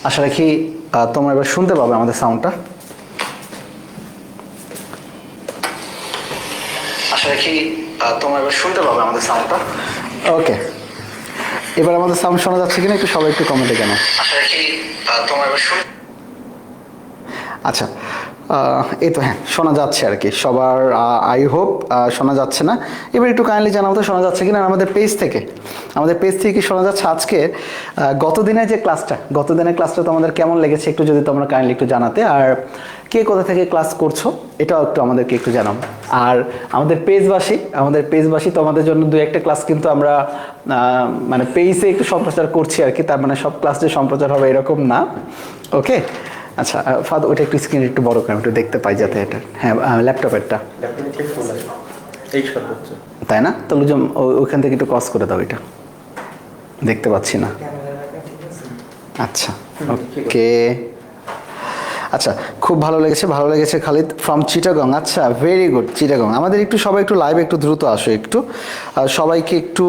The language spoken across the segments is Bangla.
আশা রাখি তোমরা এবার শুনতে পাবে আমাদের সাউন্ডটা। আশা রাখি তোমরা এবার শুনতে পাবে আমাদের সাউন্ডটা। ওকে, এবার আমাদের সাউন্ড শোনা যাচ্ছে কিনা একটু সবাই একটু কমেন্টে জানাও। আশা রাখি তোমরা এবার আচ্ছা, এই তো হ্যাঁ শোনা যাচ্ছে আর কি সবার। আই হোপ শোনা যাচ্ছে না। এবার একটু কাইন্ডলি জানাও তো শোনা যাচ্ছে কিনা। আমাদের পেজ থেকে কি শোনা যাচ্ছে? আজকে গত দিনের ক্লাসটা তোমাদের কেমন লেগেছে একটু যদি তোমরা কাইন্ডলি একটু জানাতে। আর কে কোথা থেকে ক্লাস করছো এটাও একটু আমাদেরকে একটু জানাও। আর আমাদের পেজবাসী তোমাদের জন্য 2-1টা ক্লাস কিন্তু আমরা মানে পেজে একটু সম্প্রচার করছি আর কি। তার মানে সব ক্লাস যে সম্প্রচার হবে এরকম না। ওকে, আচ্ছা ফাদ ওইটা একটু স্ক্রিন একটু বড় করে একটু দেখতে পাই যাতে এটা। হ্যাঁ, ল্যাপটপেরটা তাই না? তাহলে ওইখান থেকে একটু ক্রস করে দাও, এটা দেখতে পাচ্ছি না। আচ্ছা ওকে, আচ্ছা খুব ভালো লেগেছে খালিদ ফ্রম চিটাগং। আচ্ছা ভেরি গুড, চিটাগং। আমাদের একটু সবাই একটু লাইভে একটু দ্রুত আসো, একটু সবাইকে একটু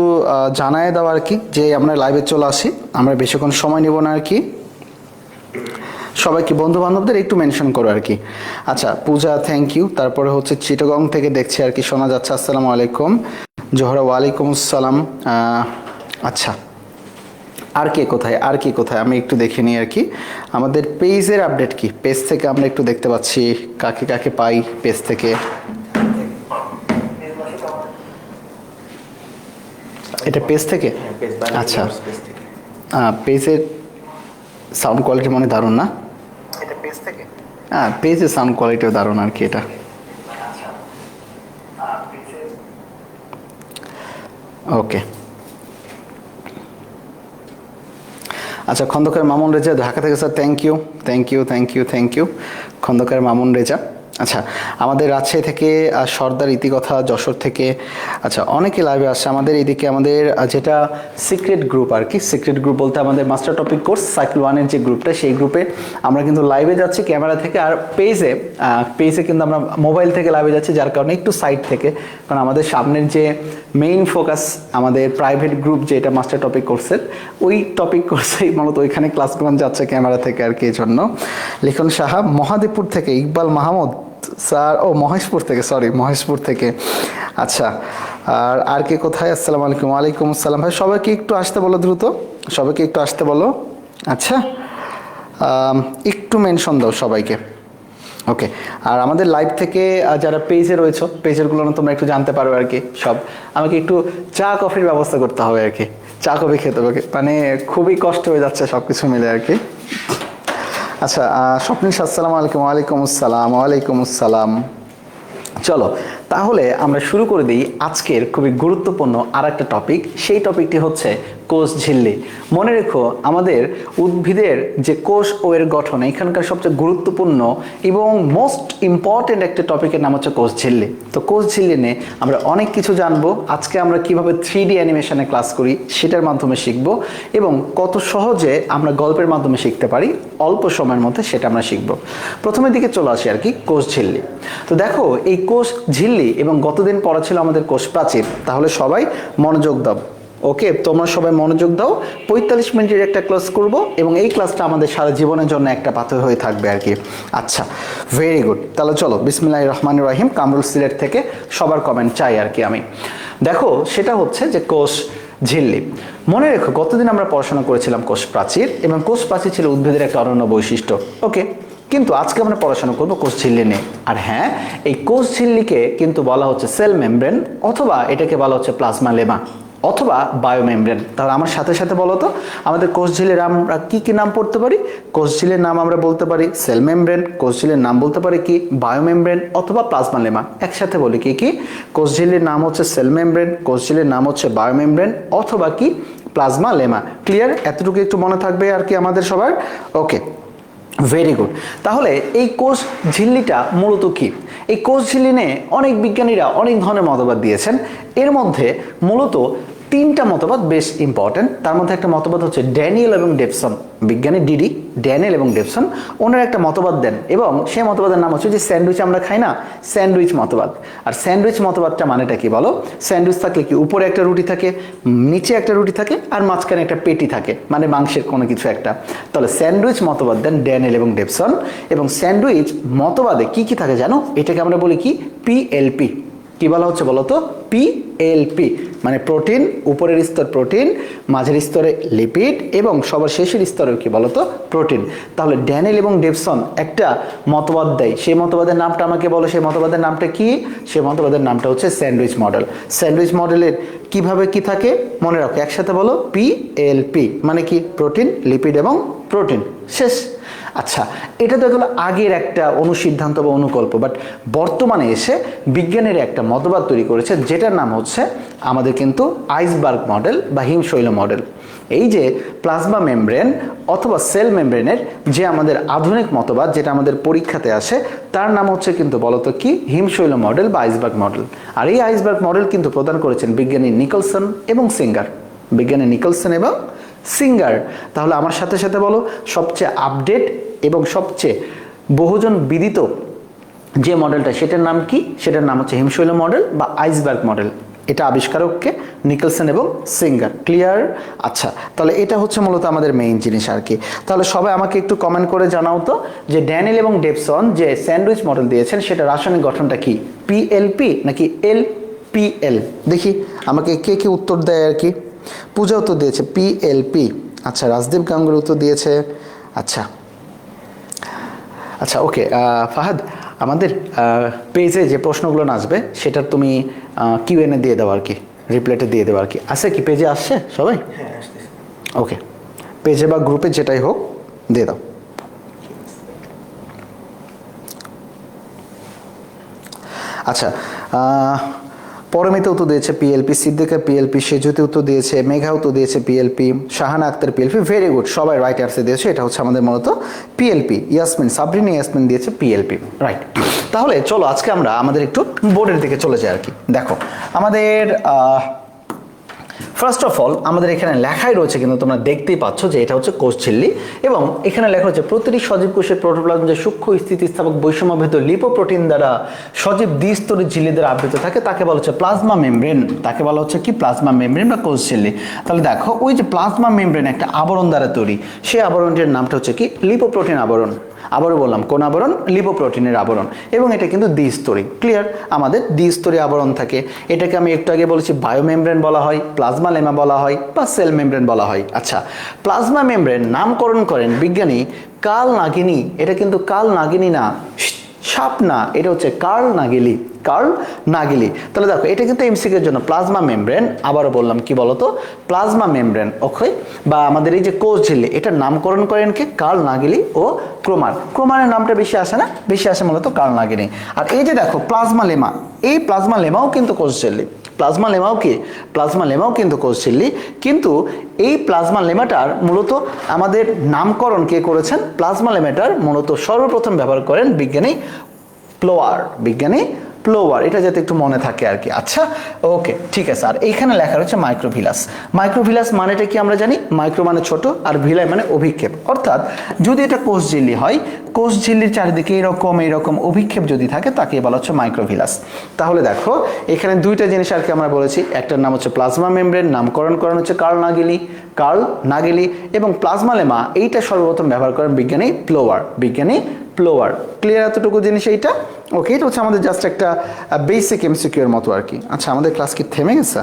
জানায় দাও আর কি যে আমরা লাইভে চলে আসি। আমরা বেশিক্ষণ সময় নেব না আর কি। সবাইকে বন্ধু বান্ধবদের একটু মেনশন করো আর কি। আচ্ছা পূজা থ্যাংক ইউ। তারপরে হচ্ছে চিটাগং থেকে দেখছি আর কি শোনা যাচ্ছে। আসসালামু আলাইকুম। জোহরা ওয়ালাইকুম আসসালাম। আচ্ছা আর কে কোথায় আমি একটু দেখে নিই আর কি। আমাদের পেজের আপডেট কি, পেজ থেকে আমরা একটু দেখতে পাচ্ছি কাকে পাই পেজ থেকে। এটা পেজ থেকে? আচ্ছা, পেজের সাউন্ড কোয়ালিটি মনে দারুণ না? এটা পেজ থেকে? হ্যাঁ, পেজের সাউন্ড কোয়ালিটিও দারুণ আর কি এটা। ওকে, আচ্ছা খন্দকার মামুন রেজা ঢাকা থেকে sir thank you Khandakar Mamun Reza. আচ্ছা আমাদের রাজশাহী থেকে সর্দার ইতিকথা, যশোর থেকে আচ্ছা অনেকে লাইভে আসছে। আমাদের এদিকে আমাদের যেটা সিক্রেট গ্রুপ আর কি, সিক্রেট গ্রুপ বলতে আমাদের মাস্টার টপিক কোর্স সাইকেল 1-এর যে গ্রুপটা, সেই গ্রুপে আমরা কিন্তু লাইভে যাচ্ছি ক্যামেরা থেকে। আর পেজে কিন্তু আমরা মোবাইল থেকে লাইভে যাচ্ছি, যার কারণে একটু সাইড থেকে, কারণ আমাদের সামনের যে মেইন ফোকাস আমাদের প্রাইভেট গ্রুপ যেটা মাস্টার টপিক কোর্সের, ওই টপিক কোর্সেই মূলত ওইখানে ক্লাসগুলো যাচ্ছে ক্যামেরা থেকে আর কি। এই জন্য লিখন সাহা মহাদেবপুর থেকে, ইকবাল মাহমুদ স্যার ও মহেশপুর থেকে। আচ্ছা আর কে কোথায়? আসসালামু আলাইকুম। ওয়ালাইকুম আসসালাম। ভাই সবাইকে একটু আসতে বলো, দ্রুত সবাইকে একটু আসতে বলো। আচ্ছা একটু মেনশন দাও সবাইকে। ওকে, আর আমাদের লাইভ থেকে যারা পেজে রয়েছে, পেজেরগুলো তোমরা একটু জানতে পারো আর কি। সব আমাকে একটু চা কফির ব্যবস্থা করতে হবে আর কি, চা কফি খেতে হবে, মানে খুবই কষ্ট হয়ে যাচ্ছে সব কিছু মিলে আর কি। আচ্ছা স্বপ্নিল আসসালামু আলাইকুম। ওয়ালাইকুম আসসালাম। চলো তাহলে আমরা শুরু করে দিই আজকের খুবই গুরুত্বপূর্ণ আর একটা টপিক। সেই টপিকটি হচ্ছে কোষ ঝিল্লি। মনে রেখো আমাদের উদ্ভিদের যে কোষ ও এর গঠন, এখানকার সবচেয়ে গুরুত্বপূর্ণ এবং মোস্ট ইম্পর্টেন্ট একটা টপিকের নাম হচ্ছে কোষ ঝিল্লি। তো কোষ ঝিল্লি নিয়ে আমরা অনেক কিছু জানবো আজকে। আমরা কিভাবে 3D অ্যানিমেশনে ক্লাস করি সেটার মাধ্যমে শিখবো, এবং কত সহজে আমরা গল্পের মাধ্যমে শিখতে পারি অল্প সময়ের মধ্যে, সেটা আমরা শিখবো। প্রথমের দিকে চলে আসি আর কি, কোষ ঝিল্লি। তো দেখো এই কোষ ঝিল্লি এবং গতদিন পড়া ছিল আমাদের কোষ প্রাচীর। তাহলে সবাই মনোযোগ দাও। ওকে, তোমরা সবাই মনোযোগ দাও। 45 মিনিটের একটা ক্লাস করব, এবং এই ক্লাসটা আমাদের সারা জীবনের জন্য একটা পাথর হয়ে থাকবে আর কি। আচ্ছা ভেরি গুড। তাহলে চলো বিসমিল্লাহির রহমানির রহিম। কামরুল সিলেট থেকে সবার কমেন্ট চাই আর কি আমি। দেখো সেটা হচ্ছে যে কোষ ঝিল্লি। মনে রেখো গতদিন আমরা পড়াশোনা করেছিলাম কোষ প্রাচীর, এবং কোষ প্রাচীর ছিল উদ্ভিদের একটা অনন্য বৈশিষ্ট্য। ওকে, কিন্তু আজকে আমরা পড়াশোনা করবো কোষ ঝিল্লি নিয়ে। আর হ্যাঁ, এই কোষ ঝিল্লিকে কিন্তু বলা হচ্ছে সেল মেমব্রেন, অথবা এটাকে বলা হচ্ছে প্লাজমা লেমা, অথবা বায়োমেমব্রেন। তাহলে আমার সাথে সাথে বলো তো আমাদের কোষ ঝিল্লির আমরা কি নাম পড়তে পারি? কোষ ঝিল্লির নাম আমরা বলতে পারি সেল মেমব্রেন, কোষ ঝিল্লির নাম বলতে পারি কি বায়োমেমব্রেন, অথবা প্লাজমা লেমা। একসাথে বলি কি কোষ ঝিল্লির নাম হচ্ছে সেল মেমব্রেন, কোষ ঝিল্লির নাম হচ্ছে বায়োমেমব্রেন, অথবা কি প্লাজমা লেমা। ক্লিয়ার? এতটুকু একটু মনে থাকবে আর কি আমাদের সবার। Okay very good. তাহলে এই কোষ ঝিল্লিটা মূলত কি? এই কোষ ঝিল্লি নিয়ে অনেক বিজ্ঞানীরা অনেক ধরনের মতবাদ দিয়েছেন। এর মধ্যে মূলত তিনটা মতবাদ বেশ ইম্পর্টেন্ট। তার মধ্যে একটা মতবাদ হচ্ছে ড্যানিয়েল এবং ডেভসন, বিজ্ঞানী ডিডি ড্যানিয়েল এবং ডেভসন, ওনারা একটা মতবাদ দেন এবং সেই মতবাদের নাম হচ্ছে যে স্যান্ডউইচ আমরা খাই না, স্যান্ডউইচ মতবাদ। আর স্যান্ডউইচ মতবাদটা মানেটা কি বলো? স্যান্ডউইচ থাকলে কি উপরে একটা রুটি থাকে, নিচে একটা রুটি থাকে, আর মাঝখানে একটা পেটি থাকে, মানে মাংসের কোনো কিছু একটা। তাহলে স্যান্ডউইচ মতবাদ দেন ড্যানিয়েল এবং ডেভসন। এবং স্যান্ডউইচ মতবাদে কি কি থাকে জানো? এটাকে আমরা বলি কি? পিএলপি। কি বলা হচ্ছে বলো তো? পিএলপি, মানে প্রোটিন, উপরের স্তর প্রোটিন, মাঝের স্তরে লিপিড এবং সবার শেষের স্তরে কি বলতো? প্রোটিন। তাহলে ড্যানিয়েল এবং ডেভসন একটা মতবাদ দেয়, সেই মতবাদের নামটা আমাকে বলো, সেই মতবাদের নামটা কি? সেই মতবাদের নামটা হচ্ছে স্যান্ডউইচ মডেল। স্যান্ডউইচ মডেলের কিভাবে কি থাকে মনে রাখো, একসাথে বলো, পিএলপি মানে কি? প্রোটিন, লিপিড এবং প্রোটিন। শেষ। আচ্ছা, এটা তো গেল আগের একটা অনুসিদ্ধান্ত বা অনুকল্প, বাট বর্তমানে এসে বিজ্ঞানীরা একটা মতবাদ তৈরি করেছে যেটার নাম হচ্ছে আমাদের কিন্তু আইসবার্গ মডেল বা হিমশৈল মডেল। এই যে প্লাজমা মেমব্রেন অথবা সেল মেমব্রেনের যে আমাদের আধুনিক মতবাদ, যেটা আমাদের পরীক্ষাতে আসে, তার নাম হচ্ছে কিন্তু বলতো কি? হিমশৈল মডেল বা আইসবার্গ মডেল। আর এই আইসবার্গ মডেল কিন্তু প্রদান করেছেন বিজ্ঞানী নিকলসন এবং সিঙ্গার, বিজ্ঞানী নিকলসন এবং সিঙ্গার। তাহলে আমার সাথে সাথে বলো, সবচেয়ে আপডেট এবং সবচেয়ে বহুজন বিদিত যে মডেলটা, সেটার নাম কি? সেটার নাম হচ্ছে হিমশৈল মডেল বা আইসবার্গ মডেল। এটা আবিষ্কারককে নিকলসন এবং সিঙ্গার। ক্লিয়ার? আচ্ছা, তাহলে এটা হচ্ছে মূলত আমাদের মেইন জিনিস আর কি। তাহলে সবাই আমাকে একটু কমেন্ট করে জানাও তো যে ড্যানিয়েল এবং ডেভসন যে স্যান্ডউইচ মডেল দিয়েছেন সেটা রাসায়নিক গঠনটা কি? পিএলপি নাকি এলপিএল? দেখি আমাকে কে কে উত্তর দেয় আর কি। পূজা উত্তর দিয়েছে পিএলপি। আচ্ছা, রাজদীপ গাঙ্গুলি উত্তর দিয়েছে। আচ্ছা আচ্ছা, ওকে। ফাহাদ, আমাদের পেজে যে প্রশ্নগুলো আসবে সেটার তুমি কিউএনএ দিয়ে দাও আর কি, রিপ্লাইটা দিয়ে দেবো আর কি। আছে কি পেজে আসছে সবাই? হ্যাঁ, আসতেছে। ওকে, পেজে বা গ্রুপে যেটাই হোক দিয়ে দাও। আচ্ছা, পরমিতা উত্তর দিয়েছে পিএলপি, সিদ্দিকা পিএলপি, সেজুতি উত্তর দিয়েছে, মেঘা উত্তর দিয়েছে PLP, Shahana Akter PLP. Very good, সবাই রাইট অ্যান্সার দিয়েছে। এটা হচ্ছে আমাদের মূলত পিএলপি। ইয়াসমিন, সাবরিন ইয়াসমিন দিয়েছে পিএলপি, রাইট। তাহলে চলো আজকে আমরা আমাদের একটু বোর্ডের দিকে চলে যাই আর কি। দেখো আমাদের ফার্স্ট অফ অল আমাদের এখানে লেখাই রয়েছে, কিন্তু তোমরা দেখতেই পাচ্ছ যে এটা হচ্ছে কোষঝিল্লি এবং এখানে লেখা হচ্ছে প্রতিটি সজীব কোষের প্রোটোপ্লাজম যে সূক্ষ্ম স্থিতিস্থাপক বৈষম্যভেদ লিপোপ্রোটিন দ্বারা সজীব দ্বিস্তরী ঝিল্লি দ্বারা আবৃত থাকে তাকে বলা হচ্ছে প্লাজমা মেমব্রেন। তাকে বলা হচ্ছে কি? প্লাজমা মেমব্রেন বা কোষঝিল্লি। তাহলে দেখো ওই যে প্লাজমা মেমব্রেন একটা আবরণ দ্বারা তৈরি, সেই আবরণটির নামটা হচ্ছে কি? লিপোপ্রোটিন আবরণ। আবারও বললাম, কোন আবরণ? লিপোপ্রোটিনের আবরণ। এবং এটা কিন্তু দ্বিস্তরী। ক্লিয়ার? আমাদের দ্বিস্তরী আবরণ থাকে। এটাকে আমি একটু আগে বলেছি বায়োমেমব্রেন বলা হয়, প্লাজমা লেমা বলা হয় বা সেল মেমব্রেন বলা হয়। আচ্ছা, প্লাজমা মেমব্রেন নামকরণ করেন বিজ্ঞানী কার্ল নাগিনি। এটা কিন্তু কার্ল নাগিনি না, সাপ না, এটা হচ্ছে কার্ল নাগিলি। কার্ল নাগিলি। তাহলে দেখো এটা কিন্তু এমসিকিউর জন্য প্লাজমা মেমব্রেন। আবারও বললাম কি বলতো? Plasma membrane. ওকে, বা আমাদের এই যে কোষঝিল্লি, এটার নামকরণ করেন কে? কার্ল নাগিলি ও ক্রোমার। ক্রোমারের নামটা বেশি আসে না, বেশি আসে মূলত কার্ল নাগিনি। আর এই যে দেখো প্লাজমা লেমা, এই প্লাজমা লেমাও কিন্তু কোষঝিল্লি। প্লাজমা লেমাও কি? প্লাজমা লেমাও কিন্তু কোষঝিল্লি। কিন্তু এই প্লাজমা লেমাটার মূলত আমাদের নামকরণ কে করেছেন? প্লাজমা লেমাটার মূলত সর্বপ্রথম ব্যবহার করেন বিজ্ঞানী প্লোয়ার। বিজ্ঞানী প্লোয়ার, এটা যাতে একটু মনে থাকে আর কি। আচ্ছা, ওকে, ঠিক আছে। আর এইখানে লেখা রয়েছে মাইক্রোভিলাস। মাইক্রোভিলাস মানেটা কি আমরা জানি? মাইক্রো মানে ছোট আর ভিলাই মানে অভিক্ষেপ। অর্থাৎ যদি এটা কোষঝিল্লি হয়, কোষঝিল্লির চারিদিকে এরকম এরকম অভিক্ষেপ যদি থাকে তাকে বলা হচ্ছে মাইক্রোভিলাস। তাহলে দেখো এখানে দুইটা জিনিস আর কি আমরা বলেছি। একটার নাম হচ্ছে প্লাজমা মেমব্রেন, নামকরণ করেন হচ্ছে কার্ল নাগিলি, কার্ল নাগিলি। এবং প্লাজমা লেমা এইটা সর্বপ্রথম ব্যবহার করেন বিজ্ঞানী প্লোয়ার। বিজ্ঞানী প্লোয়ার। ক্লিয়ার এতটুকু জিনিস এইটা? ওকে, এটা হচ্ছে আমাদের জাস্ট একটা বেসিক এমসিকিউ এর মতো আর কি। আচ্ছা, আমাদের ক্লাস কি থেমে গেছে?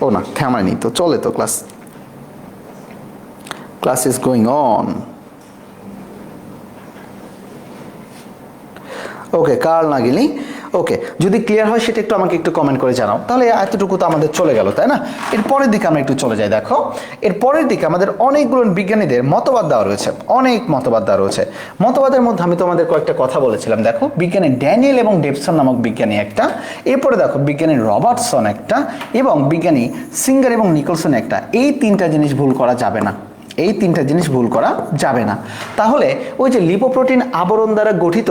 ও না, থামায়নি তো, চলে তো class. Class is going on. Okay, কার্ল নাগিলি। ওকে, যদি ক্লিয়ার হয় সেটা একটু আমাকে একটু কমেন্ট করে জানাও। তাহলে এতটুকু তো আমাদের চলে গেল, তাই না? এর পরের দিকে আমরা একটু চলে যাই। দেখো এর পরের দিকে আমাদের অনেকগুলো বিজ্ঞানীদের মতবাদ দেওয়া রয়েছে, অনেক মতবাদ দেওয়া রয়েছে। মতবাদের মধ্যে আমি তোমাদের কয়েকটা কথা বলেছিলাম। দেখো বিজ্ঞানী ড্যানিয়েল এবং ডেভসন নামক বিজ্ঞানী একটা, এরপরে দেখো বিজ্ঞানী রবার্টসন একটা, এবং বিজ্ঞানী সিঙ্গার এবং নিকলসন একটা। এই তিনটা জিনিস ভুল করা যাবে না। এই তিনটা জিনিস ভুল করা যাবে না। তাহলে ওই যে লিপোপ্রোটিন আবরণ দ্বারা গঠিত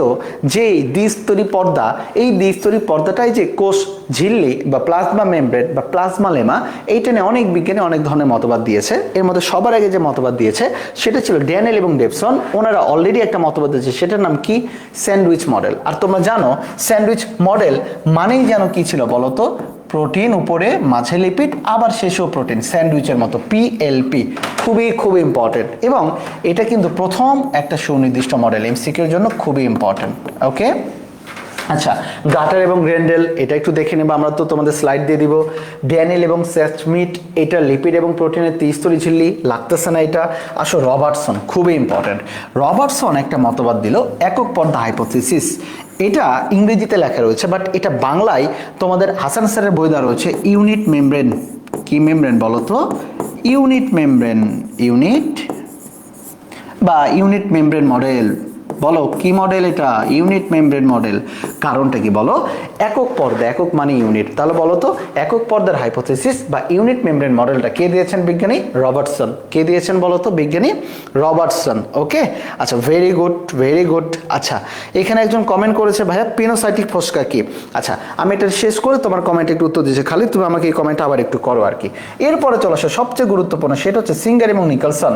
যে দ্বিস্তরী পর্দা, এই দ্বিস্তরী পর্দাটাই যে কোষ ঝিল্লি বা প্লাজমা মেমব্রেন বা প্লাজমা লেমা, এইটা নিয়ে অনেক বিজ্ঞানী অনেক ধরনের মতবাদ দিয়েছে। এর মধ্যে সবার আগে যে মতবাদ দিয়েছে সেটা ছিল ড্যানেল এবং ডেভসন। ওনারা অলরেডি একটা মতবাদ দিয়েছে, সেটার নাম কি? Sandwich model. আর তোমরা জানো স্যান্ডউইচ মডেল মানেই যেন কি ছিল বলো তো? প্রোটিন উপরে, মাঝে লিপিড, আবার শেষেও প্রোটিন, স্যান্ডউইচের মতো, পিএলপি। খুবই খুব ইম্পর্টেন্ট, এবং এটা কিন্তু প্রথম একটা সুনির্দিষ্ট মডেল, এমসিকিউর জন্য খুবই ইম্পর্টেন্ট। ওকে, আচ্ছা, গাটার এবং গ্রেন্ডেল এটা একটু দেখে নেবো, আমরা তো তোমাদের স্লাইড দিয়ে দিব। ড্যানেল এবং স্যাচমিট এটা লিপিড এবং প্রোটিনের ত্রিস্তরী ঝিল্লি, লাগতেছে না এটা। আসো রবার্টসন, খুবই ইম্পর্টেন্ট। রবার্টসন একটা মতবাদ দিল একক পর্দা হাইপোথিসিস। এটা ইংরেজিতে লেখা রয়েছে, বাট এটা বাংলায় তোমাদের হাসান স্যারের বই দেওয়া রয়েছে ইউনিট মেমব্রেন। কি মেমব্রেন বলো তো? ইউনিট মেমব্রেন, ইউনিট বা ইউনিট মেমব্রেন মডেল। বলো কি মডেল এটা? Unit membrane model. কারণটা কি বলো? একক পর্দা, একক মানে ইউনিট। তাহলে বলো তো একক পর্দার হাইপোথিসিস বা ইউনিট মেমব্রেন মডেলটা কে দিয়েছেন? বিজ্ঞানী রবার্টসন। কে দিয়েছেন বলো তো? বিজ্ঞানী রবার্টসন। ওকে, আচ্ছা, ভেরি গুড, ভেরি গুড। আচ্ছা, এখানে একজন কমেন্ট করেছে ভাইয়া পিনোসাইটিক ফোসকা কি? আচ্ছা, আমি এটা শেষ করে তোমার কমেন্ট একটু উত্তর দিয়েছি, খালি তুমি আমাকে এই কমেন্টটা আবার একটু করো আর কি। এরপরে চলে আসো সবচেয়ে গুরুত্বপূর্ণ, সেটা হচ্ছে সিঙ্গার এবং নিকলসন,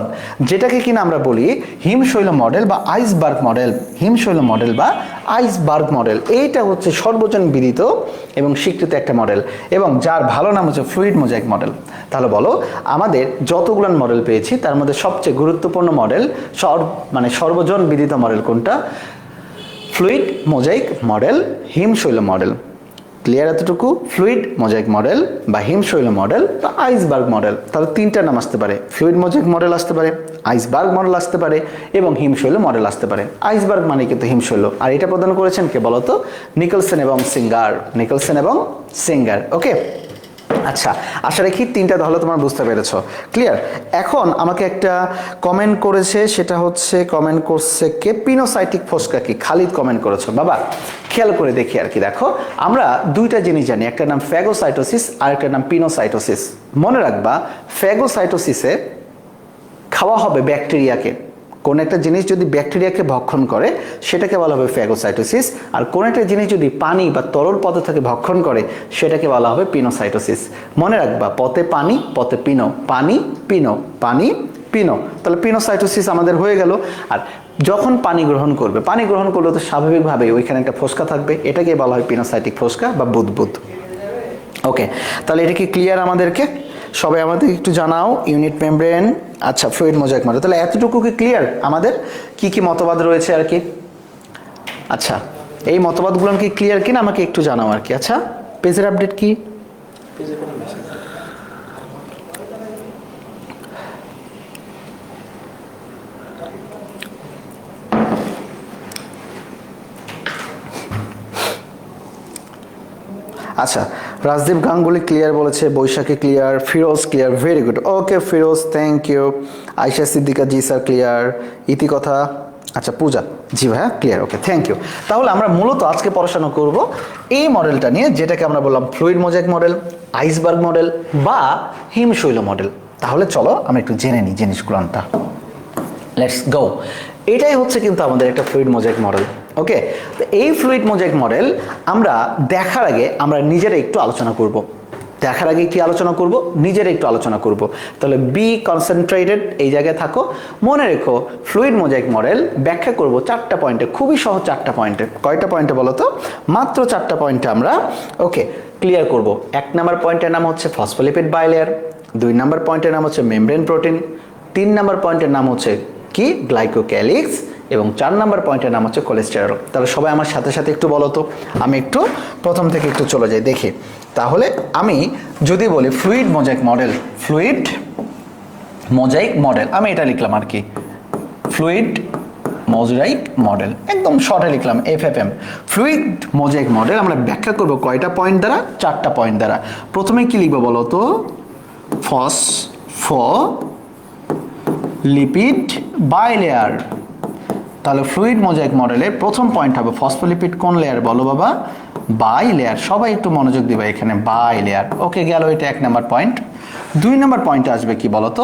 যেটাকে কিনা আমরা বলি হিমশৈল মডেল বা আইসবার্গ মডেল। হিমশৈল মডেল বা আইসবার্গ মডেল, এইটা হচ্ছে সর্বজন বিদিত এবং স্বীকৃত একটা মডেল, এবং যার ভালো নাম হচ্ছে ফ্লুইড মোজাইক মডেল। তাহলে বলো আমাদের যতগুলো মডেল পেয়েছি তার মধ্যে সবচেয়ে গুরুত্বপূর্ণ মডেল, মানে সর্বজন বিদিত মডেল কোনটা? ফ্লুইড মোজাইক মডেল, হিমশৈল মডেল। ক্লিয়ার এতটুকু? ফ্লুইড মোজাইক মডেল বা হিমশৈল মডেল বা আইসবার্গ মডেল। তাহলে তিনটা নাম আসতে পারে, ফ্লুইড মোজাইক মডেল আসতে পারে, আইসবার্গ মডেল আসতে পারে, এবং হিমশৈল মডেল আসতে পারে। আইসবার্গ মানে কিন্তু হিমশৈল, আর এটা প্রদান করেছেন কে বলতো? নিকলসন এবং সিঙ্গার। নিকলসন এবং সিঙ্গার। ওকে, আচ্ছা, আশা রাখি তিনটা তাহলে তোমরা বুঝতে পেরেছো। ক্লিয়ার? এখন আমাকে একটা কমেন্ট করেছে, সেটা হচ্ছে কমেন্ট করছে কে? পিনোসাইটিক ফোসকা কি? খালিদ কমেন্ট করেছো। বাবা খেয়াল করে দেখি আর কি। দেখো, আমরা দুইটা জিনিস জানি, একটা নাম ফ্যাগোসাইটোসিস আর একটা নাম পিনোসাইটোসিস। মনে রাখবা, ফ্যাগোসাইটোসিসে খাওয়া হবে ব্যাকটেরিয়াকে। কোন একটা জিনিস যদি ব্যাকটেরিয়াকে ভক্ষণ করে সেটাকে বলা হবে ফ্যাগোসাইটোসিস, আর কোন একটা জিনিস যদি পানি বা তরল পদার্থকে ভক্ষণ করে সেটাকে বলা হবে পিনোসাইটোসিস। মনে রাখবা, পথে পানি, পথে পিনো, পানি পিনো, পানি পিনো। তাহলে পিনোসাইটোসিস আমাদের হয়ে গেল। আর যখন পানি গ্রহণ করবে, পানি গ্রহণ করলে তো স্বাভাবিকভাবে ওইখানে একটা ফোসকা থাকবে, এটাকে বলা হয় পিনোসাইটিক ফোসকা বা বুদবুদ। ওকে, তাহলে এটা কি ক্লিয়ার আমাদেরকে? সবাই আমাদের একটু জানাও ইউনিট মেমব্রেন, আচ্ছা, ফ্লুইড মোজাইক মডেল। তাহলে এতটুকু কি ক্লিয়ার আমাদের কি কি মতবাদ রয়েছে আর কি? আচ্ছা, এই মতবাদগুলো কি ক্লিয়ার কিনা আমাকে একটু জানাও আর কি। আচ্ছা, পেজের আপডেট কি? আচ্ছা, রাজদীপ গাঙ্গুলি ক্লিয়ার বলেছে, Baishakhi clear, Firoz clear, very good. Okay Firoz, thank you. Ayesha Siddiqa ji sir clear. Itikatha, আচ্ছা পূজা জি ভাইয়া ক্লিয়ার। Okay, thank you. তাহলে আমরা মূলত আজকে পড়াশোনা করব এই মডেলটা নিয়ে, যেটাকে আমরা বললাম fluid mosaic model, iceberg model বা হিমশৈল মডেল। তাহলে চলো আমরা একটু জেনে নিই জিনিসগুলো। Let's go. এটাই হচ্ছে কিন্তু আমাদের একটা ফ্লুইড মোজাইক মডেল। ওকে, তো এই ফ্লুইড মোজাইক মডেল আমরা দেখার আগে আমরা নিজেরা একটু আলোচনা করব। দেখার আগে কি আলোচনা করব? নিজেরা একটু আলোচনা করব। তাহলে বি কনসেন্ট্রেটেড, এই জায়গায় থাকো। মনে রেখো, ফ্লুইড মোজাইক মডেল ব্যাখ্যা করব চারটা পয়েন্টে, খুবই সহজ চারটা পয়েন্টে। কয়টা পয়েন্টে বলো তো? মাত্র চারটা পয়েন্টে আমরা ওকে ক্লিয়ার করব। এক নাম্বার পয়েন্টের নাম হচ্ছে ফসফোলিপিড বাইলেয়ার, দুই নাম্বার পয়েন্টের নাম হচ্ছে মেমব্রেন প্রোটিন, তিন নাম্বার পয়েন্টের নাম হচ্ছে কি? গ্লাইকোক্যালিক্স, এবং চার নাম্বার পয়েন্টের নাম হচ্ছে কোলেস্টেরল। তাহলে সবাই আমার সাথে সাথে একটু বলো তো, আমি একটু প্রথম থেকে একটু চলে যাই দেখি। তাহলে আমি যদি বলি fluid mosaic model, fluid mosaic model, আমি এটা লিখলাম আর কি, ফ্লুইড মোজাইক মডেল, একদম শর্টে লিখলাম এফএফএম। ফ্লুইড মোজাইক মডেল আমরা ব্যাখ্যা করব কয়টা পয়েন্ট দ্বারা? চারটা পয়েন্ট দ্বারা। প্রথমে কি লিখবো বলো তো? Phospholipid bilayer. তাহলে ফ্লুইড মোজাইক মডেলের প্রথম পয়েন্ট হবে ফসফোলিপিড কোন লেয়ার বলো বাবা? বাই লেয়ার, সবাই একটু মনোযোগ দিবে এখানে, বাই লেয়ার। ওকে, গেল এটা 1 নাম্বার পয়েন্ট। 2 নাম্বার পয়েন্টে আসবে কি বলতো,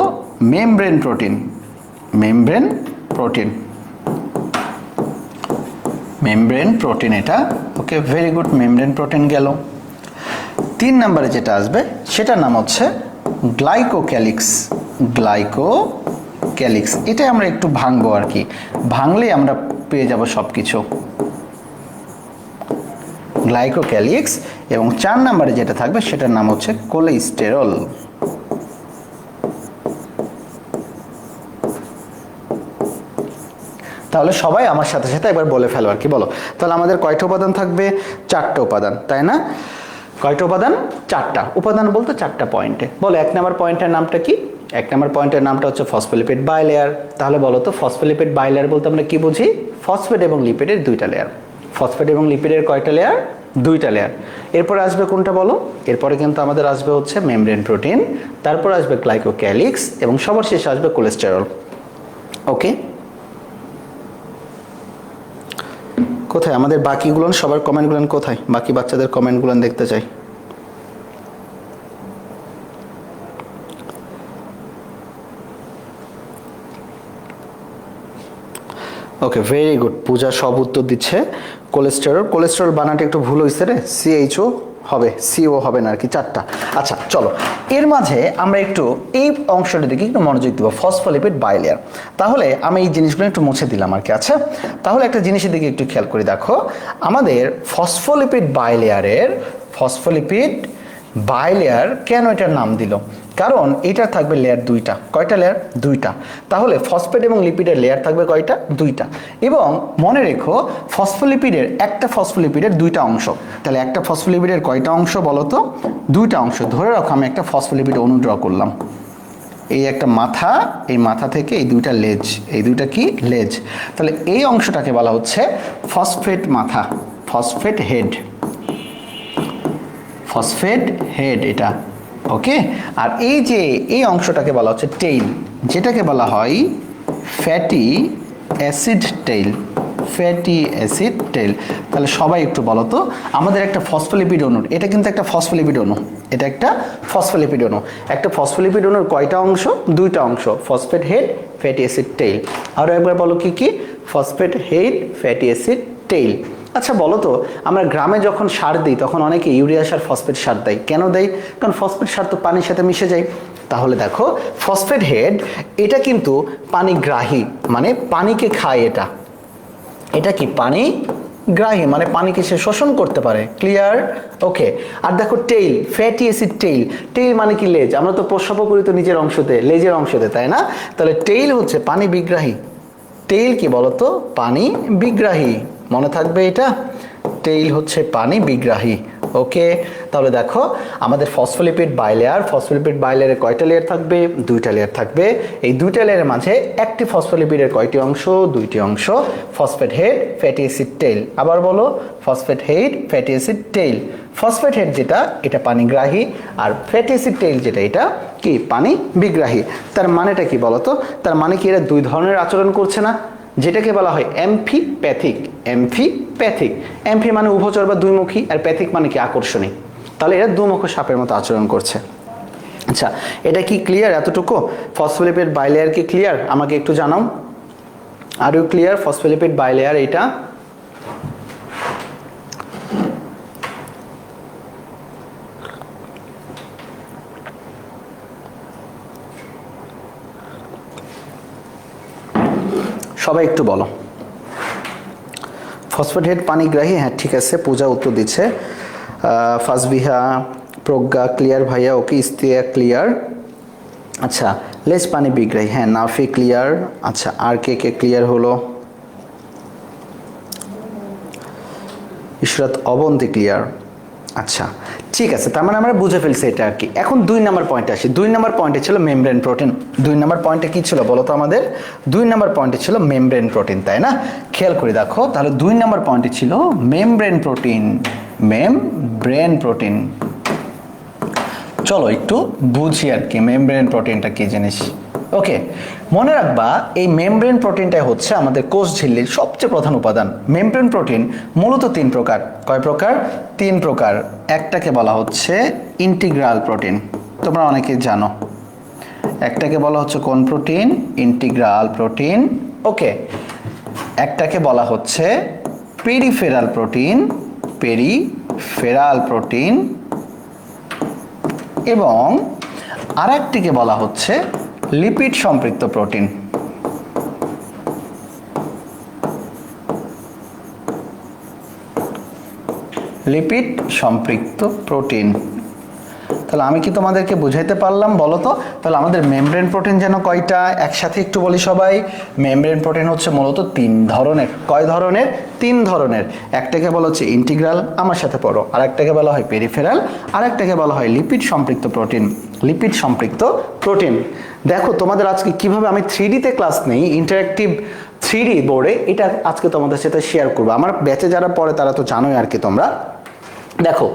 membrane protein, membrane protein, membrane protein এটা। ওকে, ভেরি গুড, মেমব্রেন প্রোটিন গেল। 3 নাম্বারে যেটা আসবে সেটার নাম হচ্ছে গ্লাইকোক্যালিক্স, গ্লাইকোক্যালিক্স। এটাই আমরা একটু ভাঙবো আর কি, ভাঙলেই আমরা পেয়ে যাব সব কিছু, গ্লাইকোক্যালিক্স। এবং 4 নাম্বারে যেটা থাকবে সেটার নাম হচ্ছে কোলেস্টেরল। তাহলে সবাই আমার সাথে সাথে একবার বলে ফেলো আর কি, বলো। তাহলে আমাদের কয়টা উপাদান থাকবে? 4টা উপাদান, তাই না? কয়টা উপাদান? 4টা উপাদান বলতে 4টা পয়েন্টে। বলো 1 নাম্বার পয়েন্টের নামটা কি? 1 নাম্বার পয়েন্টের নামটা হচ্ছে ফসফোলিপিড বাইলেয়ার। তাহলে বলো তো ফসফোলিপিড বাইলেয়ার বলতে আমরা কি বুঝি? ফসফেট এবং লিপিডের 2টা লেয়ার। ফসফেট এবং লিপিডের কয়টা লেয়ার? 2টা লেয়ার। এরপরে আসবে কোনটা বলো? এরপরে কিন্তু আমাদের আসবে হচ্ছে মেমব্রেন প্রোটিন, তারপর আসবে গ্লাইকোক্যালিক্স এবং সবার শেষে আসবে কোলেস্টেরল। ওকে, কোথায় আমাদের বাকিগুলো? সবার কমেন্টগুলো কোথায়? বাকি বাচ্চাদের কমেন্টগুলো দেখতে চাই। ওকে, ভেরি গুড, পূজা সব উত্তর দিচ্ছে। কোলেস্টেরল, কোলেস্টেরল বানানটা একটু ভুল হয়েছে রে, সিএইচও হবে, সিও হবে না আর কি, 4টা। আচ্ছা চলো, এর মাঝে আমরা একটু এই অংশটা দিকে একটু মনোযোগ দেবো, ফসফোলিপিড বাইলেয়ার। তাহলে আমি এই জিনিসগুলো একটু মুছে দিলাম আর কি। আচ্ছা, তাহলে একটা জিনিসের দিকে একটু খেয়াল করে দেখো, আমাদের ফসফোলিপিড বাইলেয়ারের, ফসফোলিপিড বাইলেয়ার কেন এটার নাম দিল? কারণ এটা থাকবে লেয়ার 2টা। কয়টা লেয়ার? 2টা। তাহলে ফসফেট এবং লিপিডের লেয়ার থাকবে কয়টা? 2টা। এবং মনে রেখো ফসফোলিপিডের, একটা ফসফোলিপিডের 2টা অংশ। তাহলে একটা ফসফোলিপিডের কয়টা অংশ বলো তো? 2টা অংশ। ধরে রাখো আমি একটা ফসফোলিপিড অণু ড্র করলাম, এই একটা মাথা, এই মাথা থেকে এই 2টা লেজ, এই 2টা কি? লেজ। তাহলে এই অংশটাকে বলা হচ্ছে ফসফেট মাথা, ফসফেট হেড, ফসফেট হেড এটা। ওকে, আর এই যে এই অংশটাকে বলা হচ্ছে টেইল, যেটাকে বলা হয় fatty acid tail, fatty acid tail. তাহলে সবাই একটু বলো তো, আমাদের একটা ফসফোলিপিড অণু, এটা কিন্তু একটা ফসফোলিপিড অণু, এটা একটা ফসফোলিপিড অণু। একটা ফসফোলিপিড অণুর কয়টা অংশ? 2টা অংশ, phosphate head, fatty acid tail. আরও একবার বলো কি কি? Phosphate head, fatty acid tail. আচ্ছা বলো তো, আমরা গ্রামে যখন সার দিই তখন অনেকে ইউরিয়া সার, ফসফেট সার দেয়, কেন দেয়? কারণ ফসফেট সার তো পানির সাথে মিশে যায়। তাহলে দেখো ফসফেট হেড এটা কিন্তু পানিগ্রাহী, মানে পানিকে খায় এটা, এটা কি? পানি গ্রাহী, মানে পানিকে সে শোষণ করতে পারে। ক্লিয়ার? ওকে। আর দেখো tail, fatty acid tail, tail মানে কি? লেজ। আমরা তো প্রস্রাব করি তো নিজের অংশতে, লেজের অংশতে, তাই না? তাহলে টেইল হচ্ছে পানি বিগ্রাহী। টেইল কি বলতো? পানি বিগ্রাহী। মনে থাকবে এটা, টেইল হচ্ছে পানি বিগ্রাহী। ওকে, তাহলে দেখো আমাদের ফসফোলিপিড বাইলেয়ার, ফসফোলিপিড বাইলেয়ারে কয়টা লেয়ার থাকবে? 2টা লেয়ার থাকবে। এই 2টা লেয়ারের মাঝে একটি ফসফোলিপিডের কয়টি অংশ? 2টি অংশ, phosphate head, fatty acid tail. আবার বলো, phosphate head, fatty acid tail. Phosphate head যেটা, এটা পানিগ্রাহী, আর ফ্যাটি অ্যাসিড টেইল যেটা, এটা কি? পানি বিগ্রাহী। তার মানেটা কি বলতো? তার মানে কি এরা 2 ধরনের আচরণ করছে না? যেটাকে বলা হয় অ্যাম্ফিপ্যাথিক, অ্যাম্ফিপ্যাথিক। অ্যাম্ফি মানে উভচর বা দুইমুখী, আর প্যাথিক মানে কি? আকর্ষণী। তাহলে এরা দুমুখ সাপের মতো আচরণ করছে। আচ্ছা, এটা কি ক্লিয়ার এতটুকু? ফসফোলিপিড বাইলেয়ার কি ক্লিয়ার? আমাকে একটু জানাও। Are you clear phospholipid bilayer এটা? সবাই একটু বলো। ফসফেট হেড পানিগ্রাহী, হ্যাঁ ঠিক আছে, পূজা উত্তর দিচ্ছে। ফাজবিহা, প্রজ্ঞা ক্লিয়ার ভাইয়া, ওকে, ইস্তিয়া ক্লিয়ার। আচ্ছা, লেজ পানি বিগ্রাহী, হ্যাঁ নাফি ক্লিয়ার। আচ্ছা, আর কে কে ক্লিয়ার হলো? ইশরাত, অবন্তি ক্লিয়ার। আচ্ছা ঠিক আছে, তার মানে আমরা বুঝে ফেলছি এটা আর কি। এখন 2 নাম্বার পয়েন্টে আসি। 2 নাম্বার পয়েন্টে ছিল মেমব্রেন প্রোটিন। 2 নাম্বার পয়েন্টে কি ছিল বলো তো আমাদের? 2 নাম্বার পয়েন্টে ছিল মেমব্রেন প্রোটিন, তাই না? খেয়াল করে দেখো, তাহলে 2 নাম্বার পয়েন্টে ছিল মেমব্রেন প্রোটিন, মেমব্রেন প্রোটিন। চলো একটু বুঝি আর কি মেমব্রেন প্রোটিনটা কি জিনিস। ওকে, মনে রাখবা এই মেমব্রেন প্রোটিনটাই হচ্ছে আমাদের কোষ ঝিল্লির সবচেয়ে প্রধান উপাদান। মেমব্রেন প্রোটিন মূলত 3 প্রকার। কয় প্রকার? 3 প্রকার। একটাকে বলা হচ্ছে ইন্টিগ্রাল প্রোটিন, তোমরা অনেকে জানো। একটাকে বলা হচ্ছে কোন প্রোটিন? Integral protein. ওকে, একটাকে বলা হচ্ছে পেরিফেরাল প্রোটিন, পেরিফেরাল প্রোটিন, এবং আরেকটিকে বলা হচ্ছে লিপিড সম্পৃক্ত প্রোটিন। লিপিড সম্পৃক্ত প্রোটিন। তাহলে আমি কি তোমাদেরকে বুঝাইতে পারলাম বলো তো? তাহলে আমাদের মেমব্রেন প্রোটিন যেন কয়টা? একসাথে একটু বলি সবাই। মেমব্রেন প্রোটিন হচ্ছে মূলত 3 ধরনের। কয় ধরনের? 3 ধরনের। একটাকে বলা হচ্ছে ইন্টিগ্রাল, আমার সাথে পড়ো। আরেকটাকে বলা হয় পেরিফেরাল, আরেকটাকে বলা হয় লিপিড সম্পৃক্ত প্রোটিন। লিপিড সম্পৃক্ত প্রোটিন। দেখো তোমাদের আজকে কিভাবে আমি 3D তে ক্লাস নেই, ইন্টারেক্টিভ 3D বোর্ডে, এটা আজকে তোমাদের সাথে শেয়ার করবো। আমার ব্যাচে যারা পড়ে তারা তো জানোই আর কি। তোমরা দেখো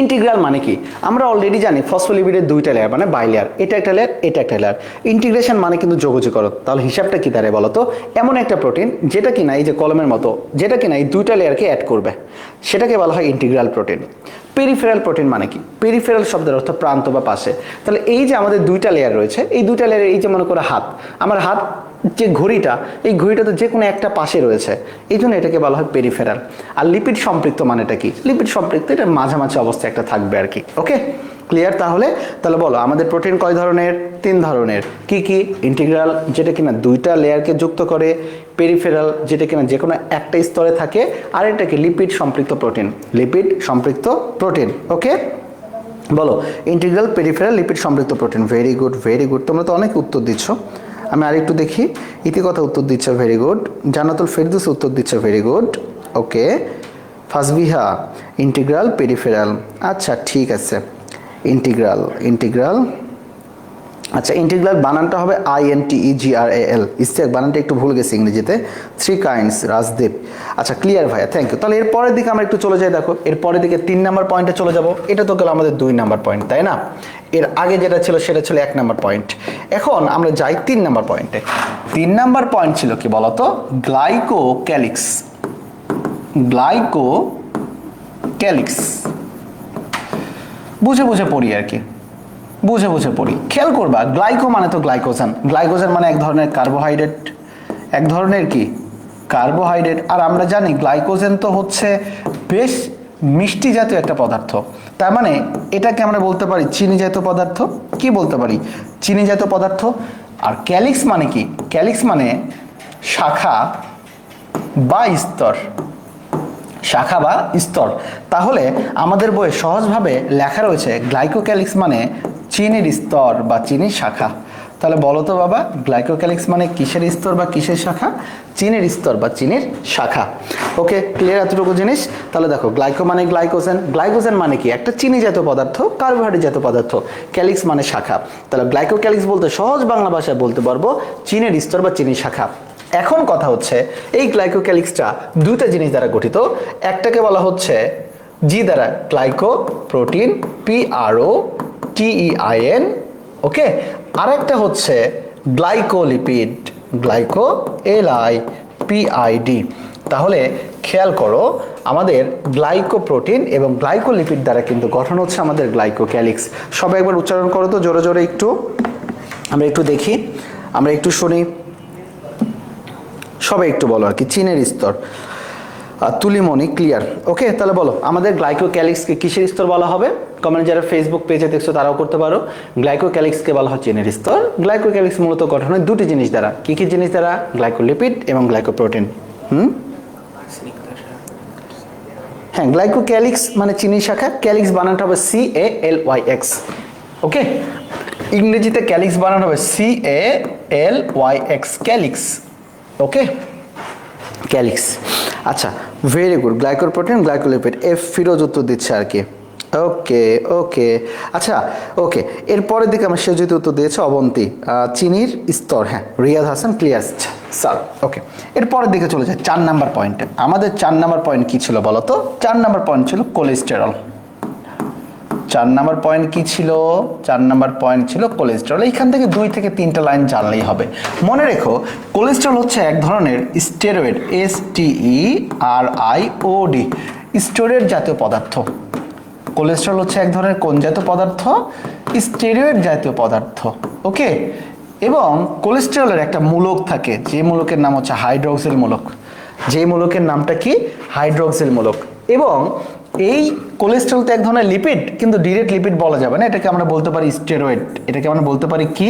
ইন্টিগ্রাল মানে কি? আমরা অলরেডি জানি ফসফোলিপিডের 2টা লেয়ার, মানে বাইলেয়ার। এটা একটা লেয়ার, এটা একটা লেয়ার। ইন্টিগ্রেশন মানে কিন্তু যোগজীকরণ। তাহলে হিসাবটা কি দাঁড়ায় বলো তো? এমন একটা প্রোটিন যেটা কিনা এই যে কলমের মতো, যেটা কিনা এই 2টা লেয়ারকে অ্যাড করবে, সেটাকে বলা হয় ইন্টিগ্রাল প্রোটিন। পেরিফেরাল প্রোটিন মানে কি? পেরিফেরাল শব্দের অর্থ প্রান্ত বা পাশে। তাহলে এই যে আমাদের 2টা লেয়ার রয়েছে, এই 2টা লেয়ারে এই যে মনে করো হাত, আমার হাত যে ঘড়িটা, এই ঘড়িটা তো যে কোনো একটা পাশে রয়েছে, এই জন্য এটাকে বলা হয় পেরিফেরাল। আর লিপিড সম্পৃক্ত মানেটা কি? লিপিড সম্পৃক্ত এটা মাঝামাঝি অবস্থায় একটা থাকবে আর কি। ওকে, ক্লিয়ার? তাহলে বলো আমাদের প্রোটিন কয় ধরনের? 3 ধরনের। কি কি? ইন্টিগ্রাল যেটা কিনা 2টা লেয়ারকে যুক্ত করে, পেরিফেরাল যেটা কিনা যে কোনো একটা স্তরে থাকে, আর এটাকে লিপিড সম্পৃক্ত প্রোটিন। লিপিড সম্পৃক্ত প্রোটিন। ওকে, বলো ইন্টিগ্রাল, পেরিফেরাল, লিপিড সম্পৃক্ত protein. Very good, very good. তোমরা তো অনেক উত্তর দিচ্ছ। আমি আরেকটু দেখি। ইতিকথা উত্তর দিচ্ছে, ভেরি গুড। জান্নাতুল ফেরদৌস উত্তর দিচ্ছে, ভেরি গুড। ওকে, ফাজবিহা ইন্টিগ্রাল, পেরিফেরাল। আচ্ছা ঠিক আছে, ইন্টিগ্রাল, ইন্টিগ্রাল। আচ্ছা, ইন্টিগ্রাল বানানটা হবে INTEGRAL। ইস্তেক বানানটা একটু ভুল গেছে ইংরেজিতে। 3 কাইন্ডস, রাজদীপ। আচ্ছা ক্লিয়ার ভাইয়া, থ্যাংক ইউ। তাহলে এর পরের দিকে আমরা একটু চলে যাই। দেখো এর পরের দিকে 3 নাম্বার পয়েন্টে চলে যাব। এটা তো গেল আমাদের 2 নাম্বার পয়েন্ট, তাই না? এর আগে যেটা ছিল সেটা ছিল 1 নাম্বার পয়েন্ট। এখন আমরা যাই 3 নাম্বার পয়েন্টে। 3 নাম্বার পয়েন্ট ছিল কি বলতো? গ্লাইকোক্যালিক্স। গ্লাইকোক্যালিক্স। বুঝে বুঝে পড়ি আর কি, বুঝে বুঝে পড়ি। খেয়াল করবা, গ্লাইকো মানে তো গ্লাইকোজেন। গ্লাইকোজেন মানে এক ধরনের কার্বোহাইড্রেট। এক ধরনের কি? কার্বোহাইড্রেট। আর আমরা জানি গ্লাইকোজেন তো হচ্ছে বেশ মিষ্টি জাতীয় একটা পদার্থ। তার মানে এটাকে আমরা বলতে পারি চিনি জাতীয় পদার্থ। কি বলতে পারি? চিনি জাতীয় পদার্থ। আর ক্যালিক্স মানে কি? ক্যালিক্স মানে শাখা বা স্তর। শাখা বা স্তর। তাহলে আমাদের বইয়ে সহজভাবে লেখা রয়েছে গ্লাইকোক্যালিক্স মানে চিনির স্তর বা চিনির শাখা। তাহলে বলো তো বাবা, গ্লাইকোক্যালিক্স মানে কিসের স্তর বা কিসের শাখা? চিনির স্তর বা চিনির শাখা। ওকে, ক্লিয়ার এতটুকু জিনিস? তাহলে দেখো গ্লাইকো মানে গ্লাইকোজেন। গ্লাইকোজেন মানে কি? একটা চিনি জাতীয় পদার্থ, কার্বোহাইড্রেট জাতীয় পদার্থ। ক্যালিক্স মানে শাখা। তাহলে গ্লাইকোক্যালিক্স বলতে সহজ বাংলা ভাষায় বলতে পারবো চিনির স্তর বা চিনির শাখা। এখন কথা হচ্ছে এই গ্লাইকোক্যালিক্সটা 2টা জিনিস দ্বারা গঠিত। একটাকে বলা হচ্ছে জি দ্বারা গ্লাইকো প্রোটিন, PROTEIN। ওকে, আরেকটা হচ্ছে গ্লাইকোলিপিড, GlycoLipid। তাহলে খেয়াল করো, আমাদের গ্লাইকোপ্রোটিন এবং গ্লাইকোলিপিড দ্বারা কিন্তু গঠন হচ্ছে আমাদের গ্লাইকোক্যালিক্স। সবাই একবার উচ্চারণ করো তো জোরে জোরে একটু, আমরা একটু দেখি, আমরা একটু শুনি। সবাই একটু বলো আর কি। চিনের স্তর, তুলিমণি ক্লিয়ার। ওকে, তাহলে বলো আমাদের গ্লাইকোক্যালিক্সকে কিসের স্তর বলা হবে? কমেন্ট যারা ফেসবুক পেজে দেখছো তারাও করতে পারো। গ্লাইকোক্যালিক্সকে বলা হয় চিনের স্তর। গ্লাইকোক্যালিক্স মূলত গঠন হয় 2টি জিনিস দ্বারা। কি কি জিনিস দ্বারা? গ্লাইকোলিপিড এবং গ্লাইকোপ্রোটিন। হ্যাঁ, গ্লাইকোক্যালিক্স মানে চিনি শাখা। ক্যালিক্স বানানটা হবে CALYX। ওকে, ইংরেজিতে ক্যালিক্স বানানো হবে CALYX, ক্যালিক্স। ওকে, ক্যালিক্স। আচ্ছা very good. Glycoprotein, glycolipid. Firoz উত্তর দিচ্ছে আর কি। ওকে ওকে, আচ্ছা ওকে। এরপরের দিকে আমার সেজিত উত্তর দিয়েছে অবন্তী, চিনির স্তর। হ্যাঁ, রিয়াদ হাসান ক্লিয়ার স্যার। ওকে, এরপরের দিকে চলে যায় 4 নাম্বার পয়েন্টে। আমাদের 4 নাম্বার পয়েন্ট কি ছিল বলো তো? 4 নাম্বার পয়েন্ট ছিল কোলেস্টেরল। 4 নাম্বার পয়েন্ট কি ছিল? 4 নাম্বার পয়েন্ট ছিল কোলেস্টেরল। এইখান থেকে 2 থেকে 3টা লাইন জানলেই হবে। মনে রেখো কোলেস্টেরল হচ্ছে এক ধরনের স্টেরয়েড, STERIOD, স্টেরয়েড জাতীয় পদার্থ। কোলেস্টেরল হচ্ছে এক ধরনের কোন জাতীয় পদার্থ? স্টেরয়েড জাতীয় পদার্থ। ওকে, এবং কোলেস্টেরলের একটা মূলক থাকে, যে মূলকের নাম হচ্ছে হাইড্রক্সিল মূলক। যে মূলকের নামটা কি? হাইড্রক্সিল মূলক। এবং এই কোলেস্টেরল তো এক ধরনের লিপিড, কিন্তু ডিরেক্ট লিপিড বলা যাবে না, এটাকে আমরা বলতে পারি স্টেরয়েড। এটাকে আমরা বলতে পারি কি?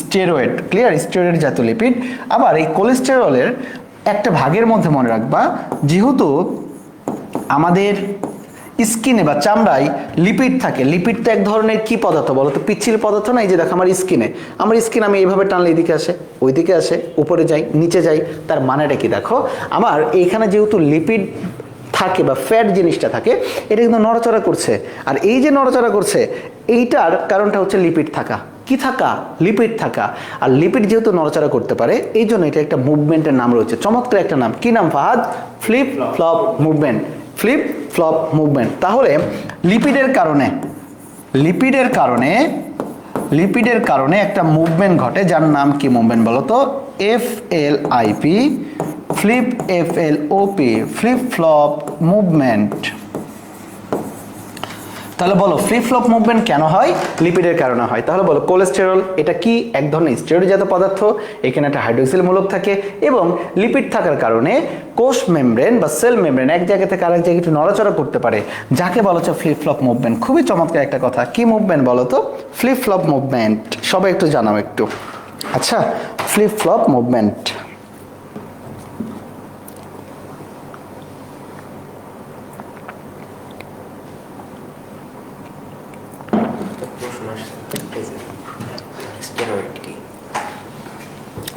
স্টেরয়েড। ক্লিয়ার? স্টেরয়েড জাতীয় লিপিড। আবার এই কোলেস্টেরলের একটা ভাগের মধ্যে মনে রাখবা, যেহেতু আমাদের স্কিনে বা চামড়ায় লিপিড থাকে, লিপিড তো এক ধরনের কি পদার্থ বলো তো? পিচ্ছিল পদার্থ না? এই যে দেখো আমার স্কিনে, আমার স্কিন আমি এইভাবে টানলে এদিকে আসে, ওইদিকে আসে, উপরে যাই, নিচে যাই। তার মানেটা কি দেখো, আমার এইখানে যেহেতু লিপিড থাকে বা ফ্যাট জিনিসটা থাকে, এটা কিন্তু নড়াচড়া করছে। আর এই যে নড়াচড়া করছে, এইটার কারণটা হচ্ছে লিপিড থাকা। কি থাকা? লিপিড থাকা। আর লিপিড যেহেতু নড়াচড়া করতে পারে, এই জন্য এটা একটা মুভমেন্টের নাম রয়েছে, চমৎকার একটা নাম। কি নাম Fahad? Flip flop movement. Flip flop movement. তাহলে লিপিডের কারণে একটা মুভমেন্ট ঘটে, যার নাম কি মুভমেন্ট বলো তো? FLIP, flip, FLOP, flip flop movement. তাহলে বলো ফ্লিপ ফ্লপ মুভমেন্ট কেন হয়? লিপিডের কারণে হয়। তাহলে বলো কোলেস্টেরল এটা কি? এক ধরনের স্টেরয়েড জাতীয় পদার্থ। এখানে একটা হাইড্রক্সিল মূলক থাকে এবং লিপিড থাকার কারণে কোষ মেমব্রেন বা সেল মেমব্রেন এক জায়গা থেকে আরেক জায়গায় একটু নড়াচড়া করতে পারে, যাকে বলা হচ্ছে ফ্লিপ ফ্লপ মুভমেন্ট। খুবই চমৎকার একটা কথা। কি মুভমেন্ট বলো তো? Flip flop movement. সবাই একটু জানাও একটু। আচ্ছা, ফ্লিপ ফ্লপ মুভমেন্ট।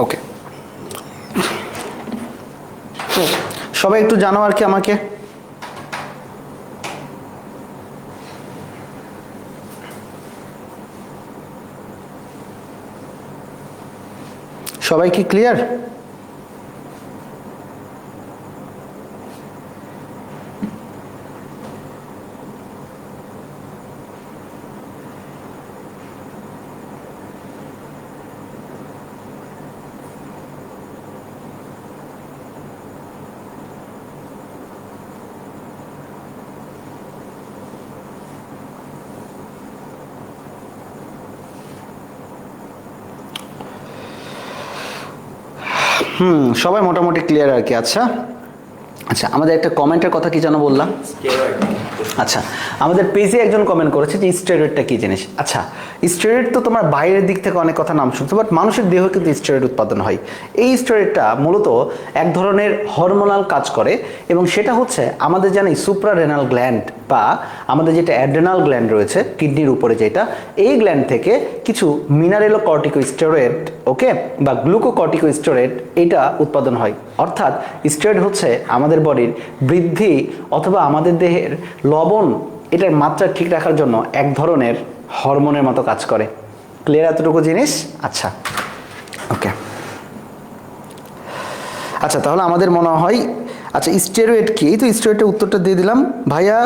ওকে, সবাই একটু জানো আর কি আমাকে। সবাই কি ক্লিয়ার? সবাই মোটামুটি ক্লিয়ার আর কি। আচ্ছা আচ্ছা, আমাদের একটা কমেন্টের কথা কি জানো বললাম? আচ্ছা, আমাদের পেজে একজন কমেন্ট করেছে যে স্টেরয়েডটা কি জিনিস। আচ্ছা, স্টেরয়েড তো তোমার বাইরের দিক থেকে অনেক কথা নাম শুনছো, বাট মানুষের দেহ কিন্তু স্টেরয়েড উৎপাদন হয়। এই স্টেরয়েডটা মূলত এক ধরনের হরমোনাল কাজ করে, এবং সেটা হচ্ছে আমাদের জানি সুপ্রারেনাল গ্ল্যান্ড বা আমাদের যেটা অ্যাড্রেনাল গ্ল্যান্ড রয়েছে কিডনির উপরে, যেটা এই গ্ল্যান্ড থেকে কিছু মিনারেলোকর্টিকোস্টেরয়েড, ওকে, বা গ্লুকোকর্টিকোস্টেরয়েড এটা উৎপাদন হয়। অর্থাৎ স্টেরয়েড হচ্ছে আমাদের বডির বৃদ্ধি অথবা আমাদের দেহের লবণ এটার মাত্রা ঠিক রাখার জন্য এক ধরনের হরমোনের মতো কাজ করে। ক্লিয়ার এতটুকু জিনিস? আচ্ছা, ওকে। আচ্ছা, তাহলে আমাদের মনে হয়, আচ্ছা স্টেরয়েড কি? তো স্টেরয়েডের উত্তরটা দিয়ে দিলাম ভাইয়া।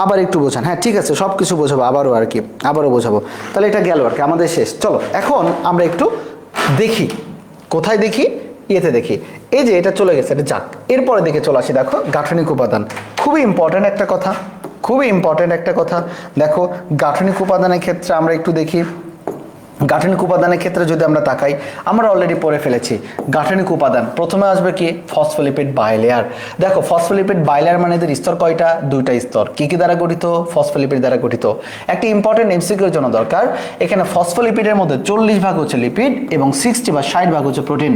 আবার একটু বোঝান। হ্যাঁ ঠিক আছে, সব কিছু বোঝাবো আবারও আর কি, আবারও বোঝাবো। তাহলে এটা গেল আর কি, আমাদের শেষ। চলো এখন আমরা একটু দেখি, কোথায় দেখি? ইয়েতে দেখি। এই যে এটা চলে গেছে, এটা যাক। এরপরে দেখে চলে আসি, দেখো গাঠনিক উপাদান। খুবই ইম্পর্ট্যান্ট একটা কথা, খুবই ইম্পর্ট্যান্ট একটা কথা। দেখো গাঠনিক উপাদানের ক্ষেত্রে আমরা একটু দেখি। গাঠনিক উপাদানের ক্ষেত্রে যদি আমরা তাকাই, আমরা অলরেডি পড়ে ফেলেছি গাঠনিক উপাদান। প্রথমে আসবে কি? Phospholipid bilayer. দেখো ফসফোলিপিড বাইলেয়ার মানে এদের স্তর কয়টা? 2টা স্তর। কি কি দ্বারা গঠিত? ফসফোলিপিড দ্বারা গঠিত। একটা ইম্পর্টেন্ট এমসিকিউর জন্য দরকার, এখানে ফসফোলিপিডের মধ্যে 40 ভাগ হচ্ছে লিপিড এবং 60 বা 60 ভাগ হচ্ছে প্রোটিন।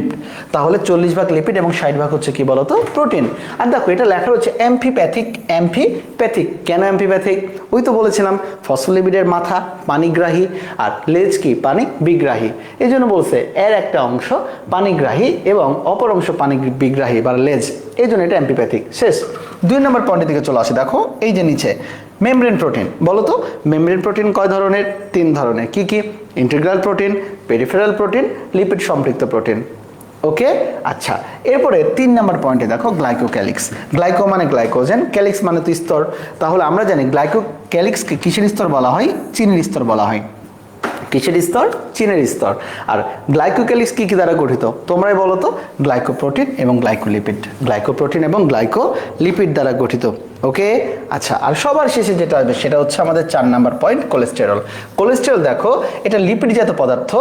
তাহলে 40 ভাগ লিপিড এবং 60 ভাগ হচ্ছে কি বলতো? প্রোটিন। আর দেখো এটা লেখা হচ্ছে অ্যাম্ফিপ্যাথিক। অ্যাম্ফিপ্যাথিক কেন অ্যাম্ফিপ্যাথিক? ওই তো বলেছিলাম ফসফোলিপিডের মাথা পানিগ্রাহী আর লেজ কি? পানি বিগ্রাহী। এই জন্য বলছে এর একটা অংশ পানিগ্রাহী এবং অপর অংশ পানি বিগ্রাহী বা লেজ, এই জন্য এটা অ্যাম্ফিপ্যাথিক। শেষ। 2 নম্বর পয়েন্টের দিকে চলে আসে। দেখো এই যে নিচে মেমব্রেন প্রোটিন। বলো তো মেমব্রেন প্রোটিন কয় ধরনের? 3 ধরনের। কি কি? Integral protein, peripheral protein, lipid সম্পৃক্ত প্রোটিন। ওকে, আচ্ছা এরপরে 3 নাম্বার পয়েন্টে দেখো গ্লাইকোক্যালিক্স। গ্লাইকো মানে গ্লাইকোজেন, ক্যালিক্স মানে তো স্তর। তাহলে আমরা জানি গ্লাইকোক্যালিক্সকে কিসের স্তর বলা হয়? চিনির স্তর বলা হয়। কিসের স্তর? চিনের স্তর। আর গ্লাইকোক্যালিক্স কি কি দ্বারা গঠিত তোমরাই বলো তো? গ্লাইকোপ্রোটিন এবং গ্লাইকোলিপিড, গ্লাইকোপ্রোটিন এবং গ্লাইকোলিপিড দ্বারা গঠিত। ওকে, আচ্ছা আর সবার শেষে যেটা আসবে সেটা হচ্ছে আমাদের 4 নাম্বার পয়েন্ট, কোলেস্টেরল। কোলেস্টেরল দেখো এটা লিপিড জাতীয় পদার্থ,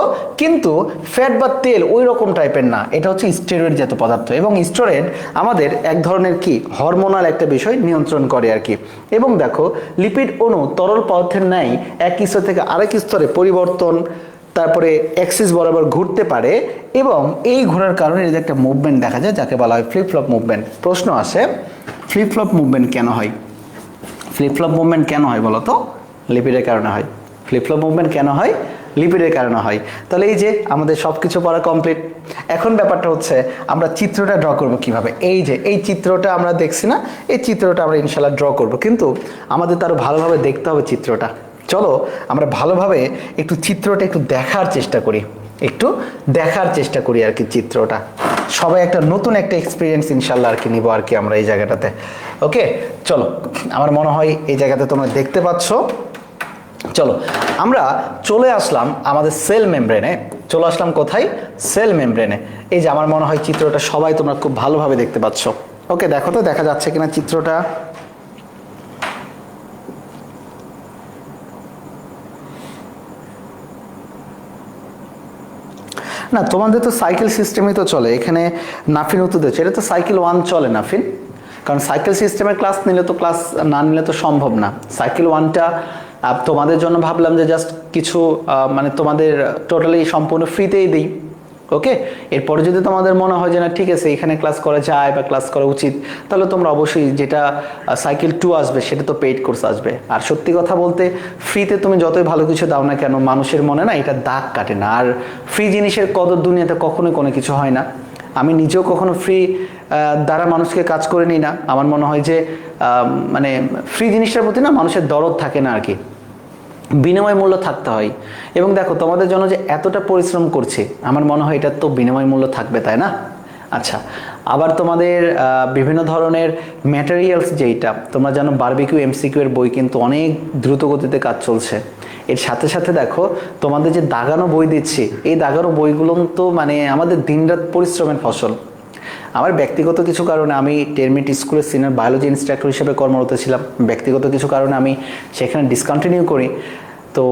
কিন্তু ফ্যাট বা তেল ওই রকম টাইপের না, এটা হচ্ছে স্টেরয়েড জাতীয় পদার্থ। এবং স্টেরয়েড আমাদের এক ধরনের কি হরমোনাল একটা বিষয় নিয়ন্ত্রণ করে আর কি। এবং দেখো লিপিড অণু তরল পদার্থের ন্যায় এক স্তর থেকে আরেক স্তরে পরিবর্তন, তারপরে অ্যাক্সিস বরাবর ঘুরতে পারে, এবং এই ঘোরার কারণে এর একটা মুভমেন্ট দেখা যায় যাকে বলা হয় ফ্লিপ ফ্লপ মুভমেন্ট। প্রশ্ন আসে ফ্লিপ ফ্লপ মুভমেন্ট কেন হয়? ফ্লিপ ফ্লপ মুভমেন্ট কেন হয় বলো তো? লিপিডের কারণে হয়। ফ্লিপ ফ্লপ মুভমেন্ট কেন হয়? লিপিডের কারণে হয়। তাহলে এই যে আমাদের সব কিছু পড়া কমপ্লিট। এখন ব্যাপারটা হচ্ছে আমরা চিত্রটা ড্র করব কিভাবে। এই যে এই চিত্রটা আমরা দেখছি না, এই চিত্রটা আমরা ইনশাল্লাহ ড্র করব, কিন্তু আমাদের তারও ভালোভাবে দেখতে হবে চিত্রটা। চলো আমরা ভালোভাবে একটু চিত্রটা একটু দেখার চেষ্টা করি, একটু দেখার চেষ্টা করি আর কি চিত্রটা। সবাই একটা নতুন একটা এক্সপিরিয়েন্স ইনশাল্লাহ আর কি নিব আর কি আমরা এই জায়গাটাতে। ওকে চলো, আমার মনে হয় এই জায়গাতে তোমরা দেখতে পাচ্ছ। চলো আমরা চলে আসলাম আমাদের সেল মেমব্রেনে। চলে আসলাম কোথায়? সেল মেমব্রেনে। এই যে আমার মনে হয় চিত্রটা সবাই তোমরা খুব ভালোভাবে দেখতে পাচ্ছ। ওকে দেখো তো দেখা যাচ্ছে কিনা চিত্রটা। না তোমাদের তো সাইকেল সিস্টেমই তো চলে, এখানে নাফিন উত্তর দিচ্ছে এটা তো সাইকেল 1 চলে নাফিন, কারণ সাইকেল সিস্টেমের ক্লাস নিলে তো ক্লাস না নিলে তো সম্ভব না। সাইকেল 1টা তোমাদের জন্য ভাবলাম যে জাস্ট কিছু মানে তোমাদের টোটালি সম্পূর্ণ ফ্রিতেই দিই। ওকে, এরপরে যদি তোমাদের মনে হয় যে না ঠিক আছে এখানে ক্লাস করা যায় বা ক্লাস করা উচিত, তাহলে তোমরা অবশ্যই যেটা সাইকেল 2 আসবে সেটা তো পেইড কোর্স আসবে। আর সত্যি কথা বলতে ফ্রিতে তুমি যতই ভালো কিছু দাও না কেন মানুষের মনে না এটা দাগ কাটে না। আর ফ্রি জিনিসের কদর দুনিয়াতে কখনোই কোনো কিছু হয় না। আমি নিজেও কখনো ফ্রি দ্বারা মানুষকে কাজ করে নিই না। আমার মনে হয় যে মানে ফ্রি জিনিসটার প্রতি না মানুষের দরদ থাকে না আর কি, বিনিময় মূল্য থাকতে হয়। এবং দেখো তোমাদের জন্য যে এতটা পরিশ্রম করছে আমার মনে হয় এটার তো বিনিময় মূল্য থাকবে, তাই না? আচ্ছা আবার তোমাদের বিভিন্ন ধরনের ম্যাটেরিয়ালস, যেইটা তোমরা জানো বারবিকিউ এমসিকিউ এর বই কিন্তু অনেক দ্রুত গতিতে কাজ চলছে। এর সাথে সাথে দেখো তোমাদের যে দাগানো বই দিচ্ছি, এই দাগানো বইগুলো তো মানে আমাদের দিনরাত পরিশ্রমের ফসল। আমার ব্যক্তিগত কিছু কারণে আমি টেরমিট স্কুলের সিনিয়র বায়োলজি ইনস্ট্রাক্টর হিসেবে কর্মরত ছিলাম, ব্যক্তিগত কিছু কারণে আমি সেখানে ডিসকন্টিনিউ করি। তো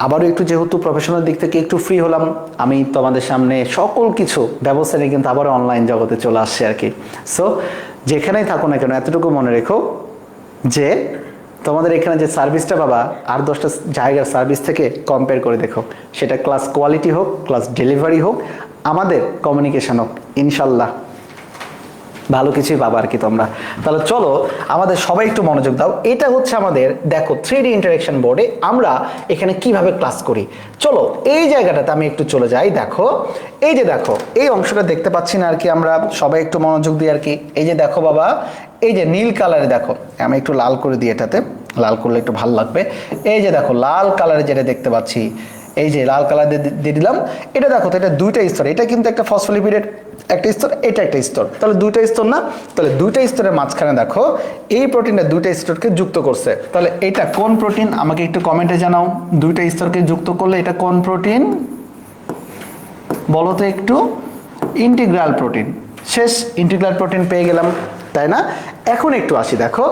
আবারও একটু যেহেতু প্রফেশনাল দিক থেকে একটু ফ্রি হলাম, আমি তোমাদের সামনে সকল কিছু ব্যবস্থা নিয়ে কিন্তু আবারও অনলাইন জগতে চলে আসছে আর কি। সো যেখানেই থাকো না কেন এতটুকু মনে রেখো যে তোমাদের এখানে যে সার্ভিসটা পাবা আর 10টা জায়গার সার্ভিস থেকে কম্পেয়ার করে দেখো, সেটা ক্লাস কোয়ালিটি হোক, ক্লাস ডেলিভারি হোক, আমাদের কমিউনিকেশন হোক, ইনশাল্লাহ ভালো কিছুই পাবা আর কি তোমরা। তাহলে চলো আমাদের সবাই একটু মনোযোগ দাও। এটা হচ্ছে আমাদের দেখো 3D ইন্টারেকশন বোর্ডে আমরা এখানে কিভাবে ক্লাস করি। চলো এই জায়গাটাতে আমি একটু চলে যাই। দেখো এই যে দেখো এই অংশটা দেখতে পাচ্ছি না আর কি, আমরা সবাই একটু মনোযোগ দিই আর কি। এই যে দেখো বাবা, এই যে নীল কালারে দেখো, আমি একটু লাল করে দিই, এটাতে লাল করলে একটু ভালো লাগবে। এই যে দেখো লাল কালারে যেটা দেখতে পাচ্ছি, এই যে লাল কালার দিয়ে দিলাম, এটা দেখো তো এটা 2টা স্তর, এটা কিন্তু একটা ফসফোলিপিডের একটা স্তর, এটা একটা স্তর, তাহলে 2টা স্তর না? তাহলে 2টা স্তরের মাঝখানে দেখো এই প্রোটিনটা 2টা স্তরকে যুক্ত করছে। তাহলে এটা কোন প্রোটিন আমাকে একটু কমেন্টে জানাও। 2টা স্তরকে যুক্ত করলে এটা কোন প্রোটিন বলো তো একটু? Integral protein. শেষ, ইন্টিগ্রাল প্রোটিন পেয়ে গেলাম, তাই না? এখন একটু আসি, দেখো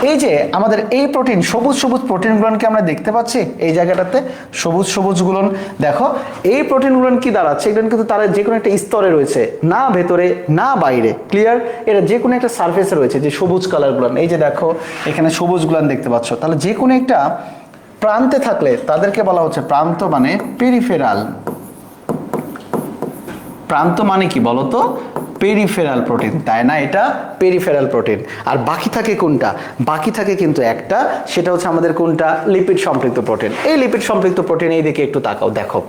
এই যে আমাদের এই প্রোটিন সবুজ সবুজ প্রোটিনগুলোকে আমরা দেখতে পাচ্ছি এই জায়গাটাতে, সবুজ সবুজগুলো দেখো এই প্রোটিনগুলো কি দাঁড়াচ্ছে? এগুলো কিন্তু তারা যে কোনো একটা স্তরে রয়েছে, না ভেতরে না বাইরে, ক্লিয়ার? এটা যে কোনো একটা সারফেসে রয়েছে, যে সবুজ কালারগুলো, এই যে দেখো এখানে সবুজগুলো দেখতে পাচ্ছ। তাহলে যে কোনো একটা প্রান্তে থাকলে তাদেরকে বলা হচ্ছে প্রান্ত, মানে পেরিফেরাল। প্রান্ত মানে কি বলতো? পেরিফেরাল প্রোটিন, তাই না? এটা পেরিফেরাল প্রোটিন। আর বাকি থাকে কোনটা? বাকি থাকে কিন্তু একটা, সেটা হচ্ছে আমাদের কোনটা? লিপিড সম্পৃক্ত প্রোটিন। এই লিপিড সম্পৃক্ত প্রোটিন এই দিকে একটু তাকাও, দেখো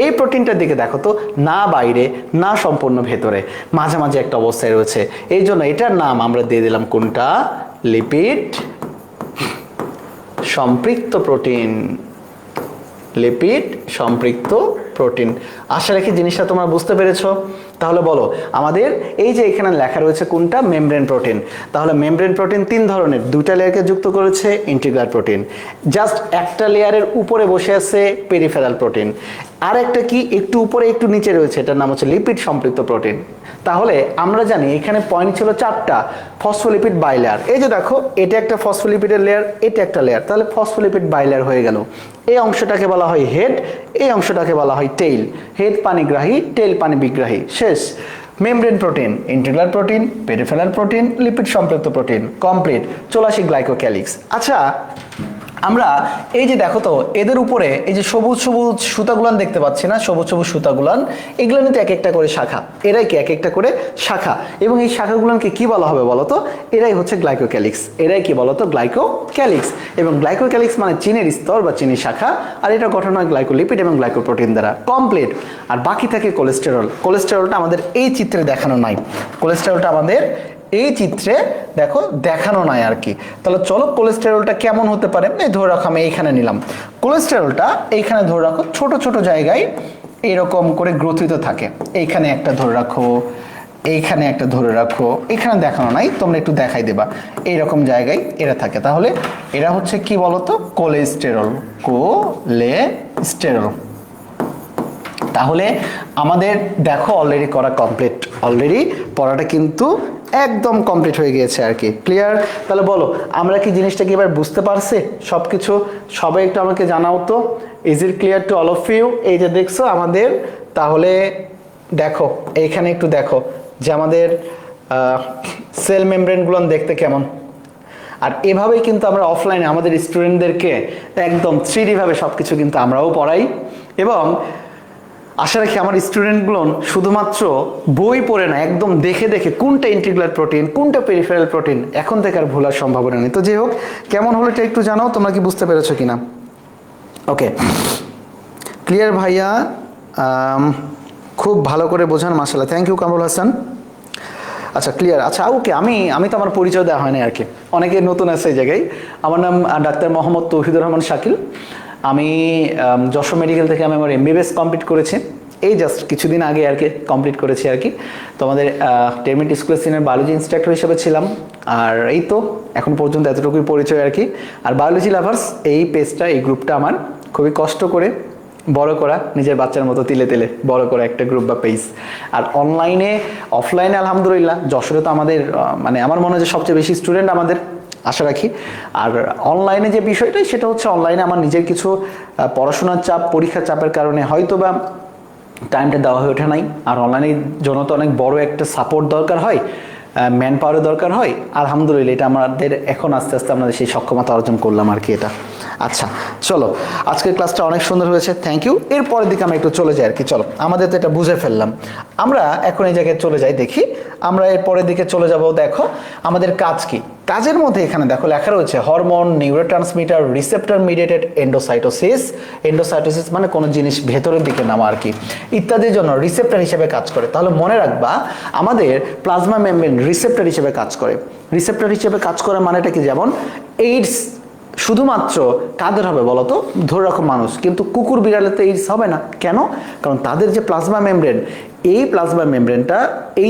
এই প্রোটিনটার দিকে দেখো তো, না বাইরে না সম্পূর্ণ ভেতরে, মাঝামাঝি একটা অবস্থায় রয়েছে। এই জন্য এটার নাম আমরা দিয়ে দিলাম কোনটা? লিপিড সম্পৃক্ত প্রোটিন। লিপিড সম্পৃক্ত প্রোটিন। আশা রাখি জিনিসটা তোমরা বুঝতে পেরেছো। তাহলে বলো আমাদের এই যে এখানে লেখা রয়েছে কোনটা, মেমব্রেন প্রোটিন। তাহলে মেমব্রেন প্রোটিন তিন ধরনের, দুইটা লেয়ারকে যুক্ত করেছে ইন্টিগ্রাল প্রোটিন, জাস্ট একটা লেয়ারের উপরে বসে আছে পেরিফেরাল প্রোটিন, আর একটা কি একটু উপরে একটু নিচে রয়েছে, এটার নাম হচ্ছে লিপিড সম্পৃক্ত প্রোটিন। তাহলে আমরা জানি এখানে পয়েন্ট ছিল চারটা, ফসফোলিপিড বাইলেয়ার। এই যে দেখো এটা একটা ফসফোলিপিডের লেয়ার, এটা একটা লেয়ার, তাহলে ফসফোলিপিড বাইলেয়ার হয়ে গেল। এই অংশটাকে বলা হয় হেড, এই অংশটাকে বলা হয় টেইল। হেড পানিগ্রাহী, টেইল পানি বিগ্রাহী, শেষ। Membrane protein, integral protein, peripheral protein, lipid সম্পৃক্ত প্রোটিন, কমপ্লিট। চলে আসি গ্লাইকোক্যালিক্স। আচ্ছা আমরা এই যে দেখো তো এদের উপরে এই যে সবুজ সবুজ সুতাগুলান দেখতে পাচ্ছি না, সবুজ সবুজ সুতাগুলান, এগুলো নিতে এক একটা করে শাখা, এরাই কি এক একটা করে শাখা, এবং এই শাখাগুলানকে কি বলা হবে বলো তো, এরাই হচ্ছে গ্লাইকোক্যালিক্স। এরাই কি বলো তো, গ্লাইকোক্যালিক্স। এবং গ্লাইকোক্যালিক্স মানে চিনির স্তর বা চিনির শাখা, আর এটা গঠন হয় গ্লাইকোলিপিড এবং গ্লাইকোপ্রোটিন দ্বারা, কমপ্লিট। আর বাকি থাকে কোলেস্টেরল। কোলেস্টেরলটা আমাদের এই চিত্রে দেখানো নাই, কোলেস্টেরলটা আমাদের এই চিত্রে দেখো দেখানো নাই আর কি। তাহলে চলো কোলেস্টেরলটা কেমন হতে পারে, এই ধরে রাখো আমি এইখানে নিলাম কোলেস্টেরলটা, এইখানে ধরে রাখো ছোট ছোট জায়গায় এইরকম করে গ্রথিত থাকে। এইখানে একটা ধরে রাখো, এইখানে একটা ধরে রাখো, এখানে দেখানো নাই, তোমরা একটু দেখাই দেবা, এইরকম জায়গায় এরা থাকে। তাহলে এরা হচ্ছে কি বলতো, কোলেস্টেরল, কোলেস্টেরল। তাহলে আমাদের দেখো অলরেডি করা কমপ্লিট, অলরেডি পড়াটা কিন্তু একদম কমপ্লিট হয়ে গিয়েছে আর কি, ক্লিয়ার। তাহলে বলো আমরা কি জিনিসটা কি এবার বুঝতে পারছি সব কিছু, সবাই একটু আমাকে জানাও তো, is it clear to all of you? এই যে দেখছো আমাদের, তাহলে দেখো এইখানে একটু দেখো যে আমাদের সেল মেমব্রেনগুলো দেখতে কেমন। আর এভাবেই কিন্তু আমরা অফলাইনে আমাদের স্টুডেন্টদেরকে একদম 3D ভাবে সব কিছু কিন্তু আমরাও পড়াই, এবং আশা রাখি আমার স্টুডেন্টগুলো শুধুমাত্র বই পড়ে না, একদম দেখে দেখে কোনটা ইন্টিগ্রাল প্রোটিন কোনটা পেরিফেরাল প্রোটিন এখন থেকে আর ভুলার সম্ভাবনা নেই। তো যাই হোক, কেমন হলো এটা একটু জানাও তোমরা কি বুঝতে পেরেছো কিনা। ওকে, ক্লিয়ার ভাইয়া, খুব ভালো করে বোঝান, মাশাআল্লাহ, থ্যাংক ইউ কামরুল হাসান। আচ্ছা ক্লিয়ার। আচ্ছা ওকে, আমি তো আমার পরিচয় দেওয়া হয়নি আর কি, অনেকে নতুন আছে এই জায়গায়। আমার নাম ডাক্তার মোহাম্মদ তৌহিদুর রহমান শাকিল। আমি যশোর মেডিকেল থেকে আমি আমার MBBS কমপ্লিট করেছি, এই জাস্ট কিছুদিন আগে আর কি কমপ্লিট করেছি আর কি। তো আমাদের টেরমিট স্কুলের সিনিয়র বায়োলজি ইনস্ট্রাক্টর হিসেবে ছিলাম, আর এই তো এখন পর্যন্ত এতটুকুই পরিচয় আর কি। আর বায়োলজি লাভার্স এই পেজটা, এই গ্রুপটা আমার খুবই কষ্ট করে বড় করা, নিজের বাচ্চার মতো তিলে তিলে বড় করা একটা গ্রুপ বা পেজ। আর অনলাইনে অফলাইনে আলহামদুলিল্লাহ যশোরে তো আমাদের মানে আমার মনে হয় যে সবচেয়ে বেশি স্টুডেন্ট আমাদের, আশা রাখি। আর অনলাইনে যে বিষয়টা সেটা হচ্ছে অনলাইনে আমার নিজের কিছু পড়াশোনার চাপ, পরীক্ষার চাপের কারণে হয়তো বা টাইমটা দেওয়া হয়ে ওঠে নাই। আর অনলাইনের জন্য তো অনেক বড় একটা সাপোর্ট দরকার হয়, ম্যান পাওয়ারের দরকার হয়। আলহামদুলিল্লাহ এটা আমাদের এখন আস্তে আস্তে আমাদের সেই সক্ষমতা অর্জন করলাম আর কি এটা। আচ্ছা চলো, আজকের ক্লাসটা অনেক সুন্দর হয়েছে, থ্যাংক ইউ। এরপরের দিকে আমরা একটু চলে যাই আর কি। চলো, আমাদের তো এটা বুঝে ফেললাম, আমরা এখন এই জায়গায় চলে যাই, দেখি আমরা এর পরের দিকে চলে যাব। দেখো আমাদের কাজ কি, কাজের মধ্যে এখানে দেখো লেখা রয়েছে hormone, neurotransmitter, receptor mediated endocytosis. Endocytosis মানে কোনো জিনিস ভেতরের দিকে নামা আর কি, ইত্যাদির জন্য রিসেপ্টর হিসেবে কাজ করে। তাহলে মনে রাখবা আমাদের প্লাজমা মেমব্রেন রিসেপ্টর হিসেবে কাজ করে। রিসেপ্টর হিসেবে কাজ করে মানেটা কি, যেমন এইডস শুধুমাত্র কাদের হবে বলতো, ধরে রাখো মানুষ, কিন্তু কুকুর বিড়ালের তো এইডস হবে না। কেন? কারণ তাদের যে প্লাজমা মেমব্রেন, এই প্লাজমা মেমব্রেনটা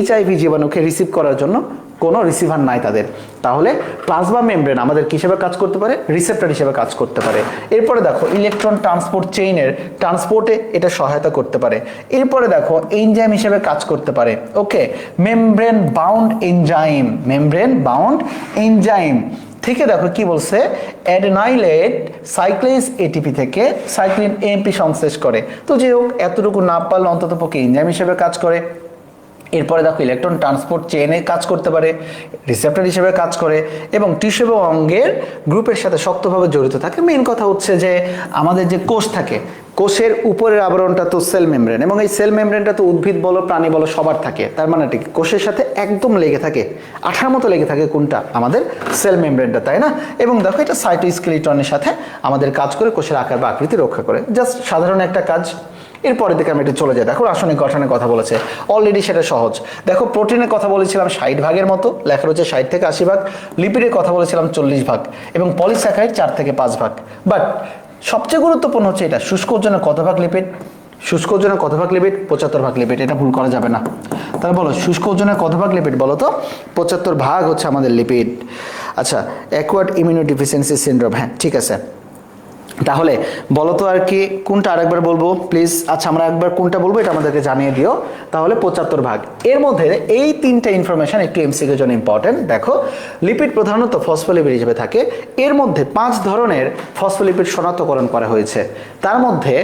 HIV জীবাণুকে রিসিভ করার জন্য কোনো রিসিভার নাই তাদের। তাহলে প্লাজমা মেমব্রেন আমাদের কি হিসেবে কাজ করতে পারে, রিসেপ্টর হিসেবে কাজ করতে পারে। এরপরে দেখো ইলেকট্রন ট্রান্সপোর্ট চেইনের ট্রান্সপোর্টে এটা সহায়তা করতে পারে। এরপরে দেখো এনজাইম হিসেবে কাজ করতে পারে। Okay, membrane bound enzyme, membrane bound enzyme থেকে দেখো কি বলছে, অ্যাডেনাইলেট সাইক্লেজ ATP থেকে সাইক্লিন AMP সংশ্লেষ করে। তো যাই হোক, এতটুকু না পারলে অন্তত পক্ষে এনজাইম হিসেবে কাজ করে। এরপরে দেখো ইলেকট্রন ট্রান্সপোর্ট চেইনে কাজ করতে পারে, রিসেপ্টর হিসেবে কাজ করে, এবং টিস্যু এবং অঙ্গের গ্রুপের সাথে শক্তভাবে জড়িত থাকে। মেইন কথা হচ্ছে যে আমাদের যে কোষ থাকে, কোষের উপরের আবরণটা তো সেল মেমব্রেন, এবং এই সেল মেমব্রেনটা তো উদ্ভিদ বলো প্রাণী বলো সবার থাকে। তার মানে ঠিক কোষের সাথে একদম লেগে থাকে, আঠার মতো লেগে থাকে কোনটা, আমাদের সেল মেমব্রেনটা, তাই না? এবং দেখো এটা সাইটোস্কেলিটনের সাথে আমাদের কাজ করে কোষের আকার বা আকৃতি রক্ষা করে, জাস্ট সাধারণ একটা কাজ। এরপরের দিকে আমি একটু চলে যাই। দেখো রাসায়নিক গঠনের কথা বলেছে, অলরেডি সেটা সহজ। দেখো প্রোটিনের কথা বলেছিলাম 60 ভাগের মতো, লেখা রয়েছে 60 থেকে 80 ভাগ। লিপিডের কথা বলেছিলাম 40 ভাগ, এবং পলিস্যাকারাইড 4 থেকে 5 ভাগ। বাট সবচেয়ে গুরুত্বপূর্ণ হচ্ছে এটা, শুষ্ক ওজনে কত ভাগ লিপিড? শুষ্ক ওজনে কত ভাগ লিপিড? 75 ভাগ লিপিড। এটা ভুল করা যাবে না। তাহলে বলো শুষ্ক ওজনে কত ভাগ লিপিড বলো তো? 75 ভাগ হচ্ছে আমাদের লিপিড। আচ্ছা, অ্যাকুয়ার্ড ইমিউনোডিফিসিয়েন্সি সিনড্রোম, হ্যাঁ ঠিক আছে। তাহলে বলো তো আর কি কোনটা, আরেকবার বলবো প্লিজ। আচ্ছা, আমরা একবার কোনটা বলবো এটা আমাদেরকে জানিয়ে দিও। তাহলে 75 ভাগ। এর মধ্যে এই তিনটা ইনফরমেশন একটু এমসিকিউর জন্য ইম্পর্টেন্ট। দেখো, লিপিড প্রধানত ফসফোলিপিড হিসেবে থাকে। এর মধ্যে 5 ধরনের ফসফোলিপিড শনাক্তকরণ করা হয়েছে। তার মধ্যে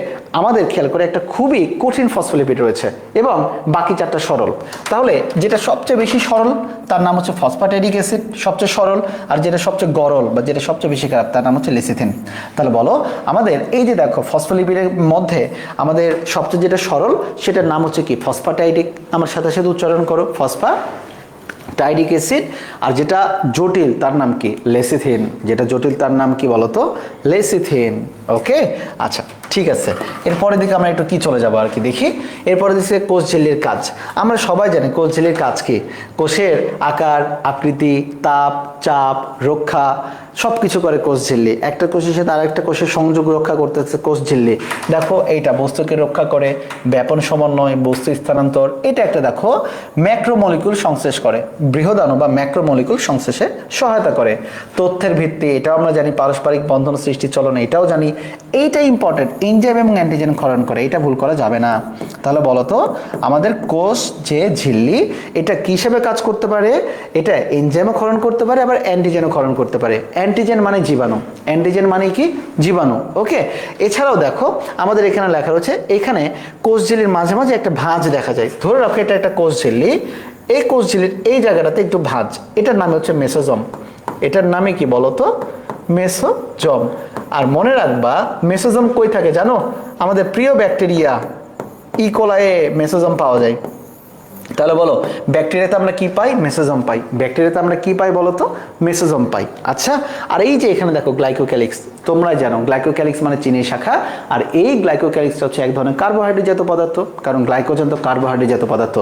আমাদের খেয়াল করে একটা খুবই কঠিন ফসফোলিপিড রয়েছে এবং বাকি 4টা সরল। তাহলে যেটা সবচেয়ে বেশি সরল তার নাম হচ্ছে ফসফ্যাটিডিক অ্যাসিড, সবচেয়ে সরল। আর যেটা সবচেয়ে গরল বা যেটা সবচেয়ে বেশি খারাপ তার নাম হচ্ছে লিসিথিন। তাহলে বলো আমাদের এই যে দেখো ফসফোলিপিডের মধ্যে আমাদের সবচেয়ে যেটা সরল সেটার নাম হচ্ছে কি? ফসফ্যাটাইডিক। আমার সাথে সাথে উচ্চারণ করো, ফসফ্যাটাইডিক অ্যাসিড। আর যেটা জটিল তার নাম কি? লেসিথিন। যেটা জটিল তার নাম কি বলো তো? লেসিথিন। ওকে, আচ্ছা ঠিক আছে। এরপরে দিকে আমরা একটু কি চলে যাবো আর কি দেখি। এরপরে দিচ্ছে কোষ ঝিল্লির কাজ। আমরা সবাই জানি কোষ ঝিল্লির কাজ কি? কোষের আকার, আকৃতি, তাপ, চাপ, রক্ষা সবকিছু করে কোষ ঝিল্লি। একটা কোষের সাথে আরেকটা কোষের সংযোগ রক্ষা করতেছে কোষ ঝিল্লি। দেখো এইটা বস্তুকে রক্ষা করে, ব্যাপন সমন্বয়, বস্তু স্থানান্তর। এটা একটা দেখো ম্যাক্রোমলিকুল সংশ্লেষ করে, বৃহদাণু বা ম্যাক্রোমলিকুল সংশ্লেষে সহায়তা করে। তথ্যের ভিত্তি এটাও আমরা জানি, পারস্পরিক বন্ধন সৃষ্টি চলন এটাও জানি। এইটা ইম্পর্টেন্ট, এনজাইম এবং অ্যান্টিজেন ক্ষরণ করে, এটা ভুল করা যাবে না। তাহলে বলো তো আমাদের কোষ যে ঝিল্লি এটা কি হিসেবে কাজ করতে পারে? এটা এনজাইমও ক্ষরণ করতে পারে, আবার অ্যান্টিজেনও ক্ষরণ করতে পারে। অ্যান্টিজেন মানে জীবাণু, অ্যান্টিজেন মানে কি? জীবাণু। ওকে, এছাড়াও দেখো আমাদের এখানে লেখা রয়েছে, এখানে কোষ ঝিল্লির মাঝে মাঝে একটা ভাঁজ দেখা যায়। ধরে রাখো এটা একটা কোষ ঝিল্লি, এই কোষ ঝিল্লির এই জায়গাটাতে একটু ভাঁজ, এটার নাম হচ্ছে মেসোজোম। এটার নামে কি বলো তো? মেসোজোম। আর মনে রাখবা মেসোজোম কই থাকে জানো? আমাদের প্রিয় ব্যাকটেরিয়া ইকোলায়ে মেসোজোম পাওয়া যায়। তাহলে বলো ব্যাকটেরিয়াতে আমরা কি পাই? মেসোজোম পাই। ব্যাকটেরিয়াতে আমরা কি পাই বলো তো? মেসোজোম পাই। আচ্ছা, আর এই যে এখানে দেখো গ্লাইকোক্যালিক্স, তোমরা জানো গ্লাইকোক্যালিক্স মানে চিনির শাখা। আর এই গ্লাইকোক্যালিক্স হচ্ছে এক ধরনের কার্বোহাইড্রেট জাত পদার্থ, কারণ গ্লাইকোজেন তো কার্বোহাইড্রেট জাত পদার্থ।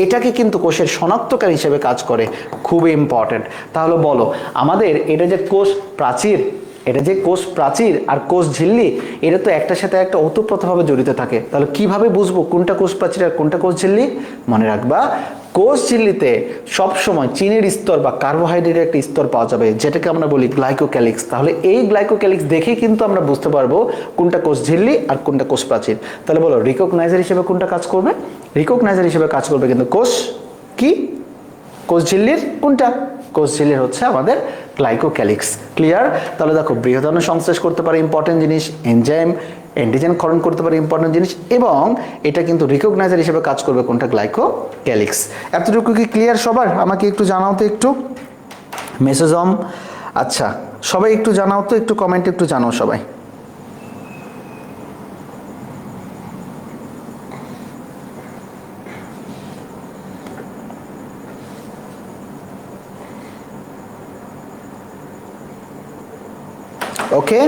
এটাকে কিন্তু কোষের শনাক্তকারী হিসেবে কাজ করে, খুবই ইম্পর্টেন্ট। তাহলে বলো আমাদের এটা যে কোষ প্রাচীর, এটা যে কোষ প্রাচীর আর কোষ ঝিল্লি, এটা তো একটার সাথে একটা ওতপ্রোতভাবে জড়িত থাকে। তাহলে কিভাবে বুঝবো কোনটা কোষ প্রাচীর আর কোনটা কোষ ঝিল্লি? মনে রাখবা কোষ ঝিল্লিতে সবসময় চিনির স্তর বা কার্বোহাইড্রেটের একটা স্তর পাওয়া যাবে, যেটাকে আমরা বলি গ্লাইকোক্যালিক্স। তাহলে এই গ্লাইকোক্যালিক্স দেখে কিন্তু আমরা বুঝতে পারবো কোনটা কোষ ঝিল্লি আর কোনটা কোষ প্রাচীর। তাহলে বলো রিকগনাইজার হিসেবে কোনটা কাজ করবে? রিকগনাইজার হিসেবে কাজ করবে কিন্তু কোষ কি? কোষ ঝিল্লির কোনটা? কোষ ঝিল্লির হচ্ছে আমাদের গ্লাইকোক্যালিক্স। ক্লিয়ার? তাহলে দেখো বৃহদাণু সংশ্লেষ করতে পারে ইম্পর্টেন্ট জিনিস, এনজাইম অ্যান্টিজেন ক্ষরণ করতে পারে ইম্পর্টেন্ট জিনিস, এবং এটা কিন্তু রিকগনাইজার হিসেবে কাজ করবে কোনটা? গ্লাইকোক্যালিক্স। এতটুকু কি ক্লিয়ার সবার? আমাকে একটু জানাও তো একটু মেসোজোম। আচ্ছা সবাই একটু জানাও তো, একটু কমেন্টে একটু জানাও সবাই। ওকে,